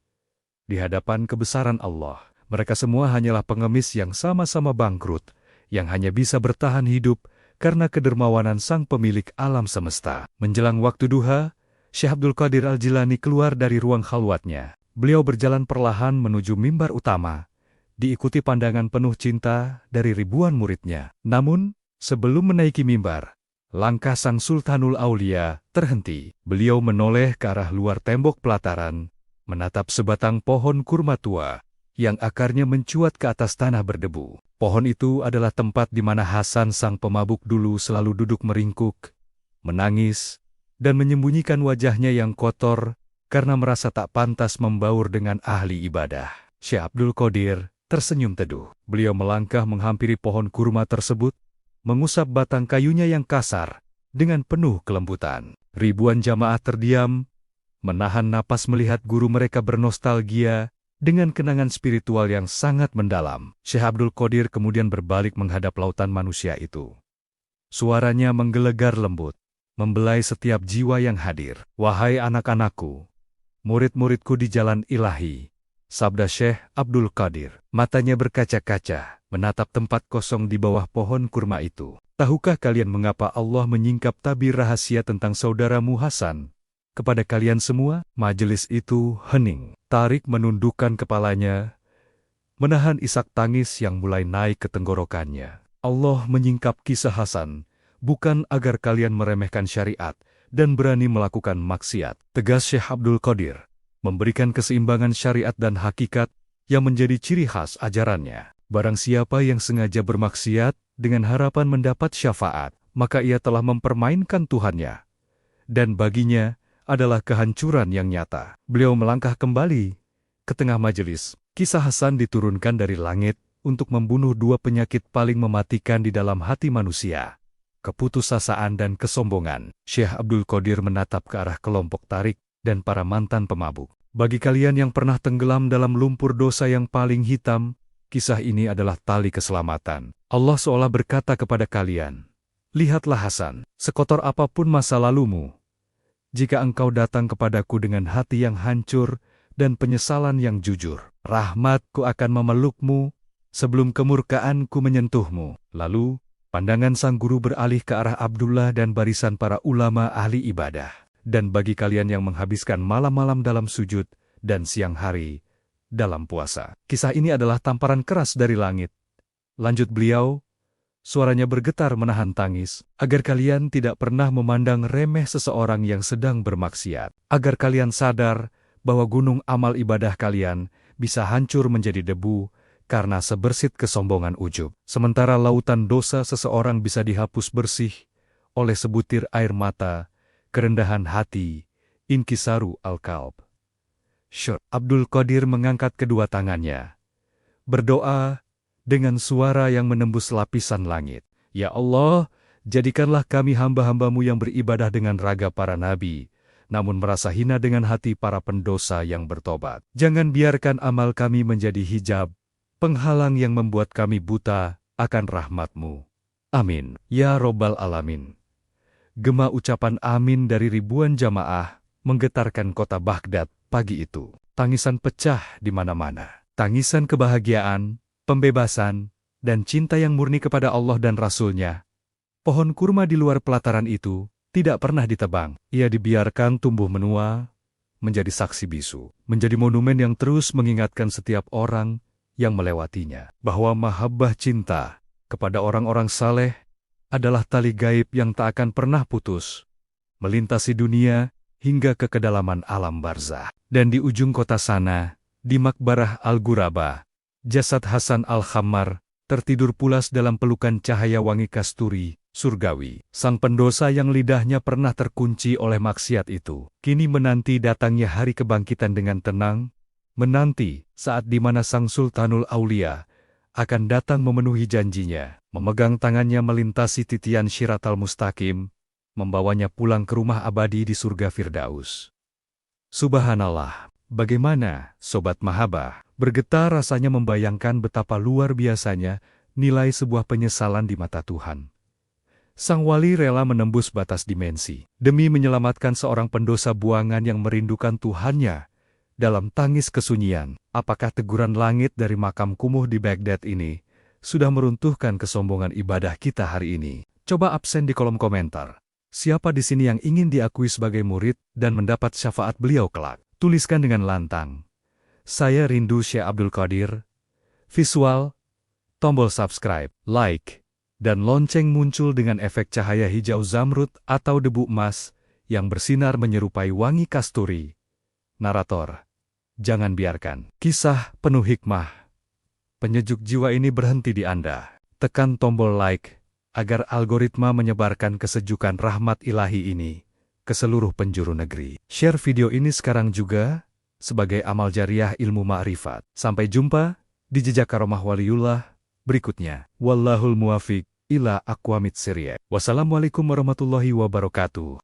Di hadapan kebesaran Allah, mereka semua hanyalah pengemis yang sama-sama bangkrut, yang hanya bisa bertahan hidup karena kedermawanan sang pemilik alam semesta. Menjelang waktu duha, Syekh Abdul Qadir Al-Jilani keluar dari ruang khalwatnya. Beliau berjalan perlahan menuju mimbar utama, diikuti pandangan penuh cinta dari ribuan muridnya. Namun, sebelum menaiki mimbar, langkah sang Sultanul Aulia terhenti. Beliau menoleh ke arah luar tembok pelataran, menatap sebatang pohon kurma tua yang akarnya mencuat ke atas tanah berdebu. Pohon itu adalah tempat di mana Hasan sang pemabuk dulu selalu duduk meringkuk, menangis, dan menyembunyikan wajahnya yang kotor karena merasa tak pantas membaur dengan ahli ibadah. Syekh Abdul Qadir tersenyum teduh. Beliau melangkah menghampiri pohon kurma tersebut, mengusap batang kayunya yang kasar dengan penuh kelembutan. Ribuan jamaah terdiam, menahan napas melihat guru mereka bernostalgia dengan kenangan spiritual yang sangat mendalam. Syekh Abdul Qadir kemudian berbalik menghadap lautan manusia itu. Suaranya menggelegar lembut, membelai setiap jiwa yang hadir. "Wahai anak-anakku, murid-muridku di jalan ilahi," sabda Syekh Abdul Qadir. Matanya berkaca-kaca, menatap tempat kosong di bawah pohon kurma itu. "Tahukah kalian mengapa Allah menyingkap tabir rahasia tentang saudaramu Hasan kepada kalian semua?" Majelis itu hening. Tarik menundukkan kepalanya, menahan isak tangis yang mulai naik ke tenggorokannya. "Allah menyingkap kisah Hasan, bukan agar kalian meremehkan syariat dan berani melakukan maksiat. Tegas Syekh Abdul Qadir, memberikan keseimbangan syariat dan hakikat yang menjadi ciri khas ajarannya. Barang siapa yang sengaja bermaksiat dengan harapan mendapat syafaat, maka ia telah mempermainkan Tuhannya, dan baginya adalah kehancuran yang nyata. Beliau melangkah kembali ke tengah majelis. Kisah Hasan diturunkan dari langit untuk membunuh dua penyakit paling mematikan di dalam hati manusia, keputusasaan dan kesombongan. Syekh Abdul Qadir menatap ke arah kelompok tarik dan para mantan pemabuk. Bagi kalian yang pernah tenggelam dalam lumpur dosa yang paling hitam, kisah ini adalah tali keselamatan. Allah seolah berkata kepada kalian, lihatlah Hasan, sekotor apapun masa lalumu, jika engkau datang kepadaku dengan hati yang hancur dan penyesalan yang jujur, rahmatku akan memelukmu sebelum kemurkaanku menyentuhmu. Lalu, pandangan sang guru beralih ke arah Abdullah dan barisan para ulama ahli ibadah. Dan bagi kalian yang menghabiskan malam-malam dalam sujud dan siang hari dalam puasa, kisah ini adalah tamparan keras dari langit. Lanjut beliau, suaranya bergetar menahan tangis, agar kalian tidak pernah memandang remeh seseorang yang sedang bermaksiat. Agar kalian sadar bahwa gunung amal ibadah kalian bisa hancur menjadi debu karena sebersit kesombongan ujub. Sementara lautan dosa seseorang bisa dihapus bersih oleh sebutir air mata, kerendahan hati, inkisaru al-qalb. Syekh Abdul Qadir mengangkat kedua tangannya, berdoa dengan suara yang menembus lapisan langit. Ya Allah, jadikanlah kami hamba-hambamu yang beribadah dengan raga para nabi, namun merasa hina dengan hati para pendosa yang bertobat. Jangan biarkan amal kami menjadi hijab, penghalang yang membuat kami buta akan rahmat-Mu. Amin. Ya Robbal Alamin. Gema ucapan amin dari ribuan jamaah menggetarkan kota Baghdad pagi itu. Tangisan pecah di mana-mana. Tangisan kebahagiaan, pembebasan, dan cinta yang murni kepada Allah dan Rasul-Nya. Pohon kurma di luar pelataran itu tidak pernah ditebang. Ia dibiarkan tumbuh menua, menjadi saksi bisu, menjadi monumen yang terus mengingatkan setiap orang yang melewatinya bahwa mahabbah cinta kepada orang-orang saleh adalah tali gaib yang tak akan pernah putus, melintasi dunia hingga ke kedalaman alam barzah. Dan di ujung kota sana, di Makbarah Al-Ghuraba, jasad Hasan Al-Khammar tertidur pulas dalam pelukan cahaya wangi kasturi, surgawi. Sang pendosa yang lidahnya pernah terkunci oleh maksiat itu, kini menanti datangnya hari kebangkitan dengan tenang, menanti saat di mana Sang Sultanul Aulia akan datang memenuhi janjinya, memegang tangannya melintasi titian Syiratal Mustaqim, membawanya pulang ke rumah abadi di surga Firdaus. Subhanallah, bagaimana, Sobat Mahabbah, bergetar rasanya membayangkan betapa luar biasanya nilai sebuah penyesalan di mata Tuhan. Sang wali rela menembus batas dimensi, demi menyelamatkan seorang pendosa buangan yang merindukan Tuhannya. Dalam tangis kesunyian, apakah teguran langit dari makam kumuh di Baghdad ini sudah meruntuhkan kesombongan ibadah kita hari ini? Coba absen di kolom komentar. Siapa di sini yang ingin diakui sebagai murid dan mendapat syafaat beliau kelak? Tuliskan dengan lantang. Saya rindu Syekh Abdul Qadir. Visual, tombol subscribe, like, dan lonceng muncul dengan efek cahaya hijau zamrud atau debu emas yang bersinar menyerupai wangi kasturi. Narator. Jangan biarkan kisah penuh hikmah, penyejuk jiwa ini berhenti di Anda. Tekan tombol like, agar algoritma menyebarkan kesejukan rahmat ilahi ini ke seluruh penjuru negeri. Share video ini sekarang juga, sebagai amal jariah ilmu ma'rifat. Sampai jumpa di jejak karomah waliullah berikutnya. Wallahul muwafiq ila aqwamit shoriq. Wassalamualaikum warahmatullahi wabarakatuh.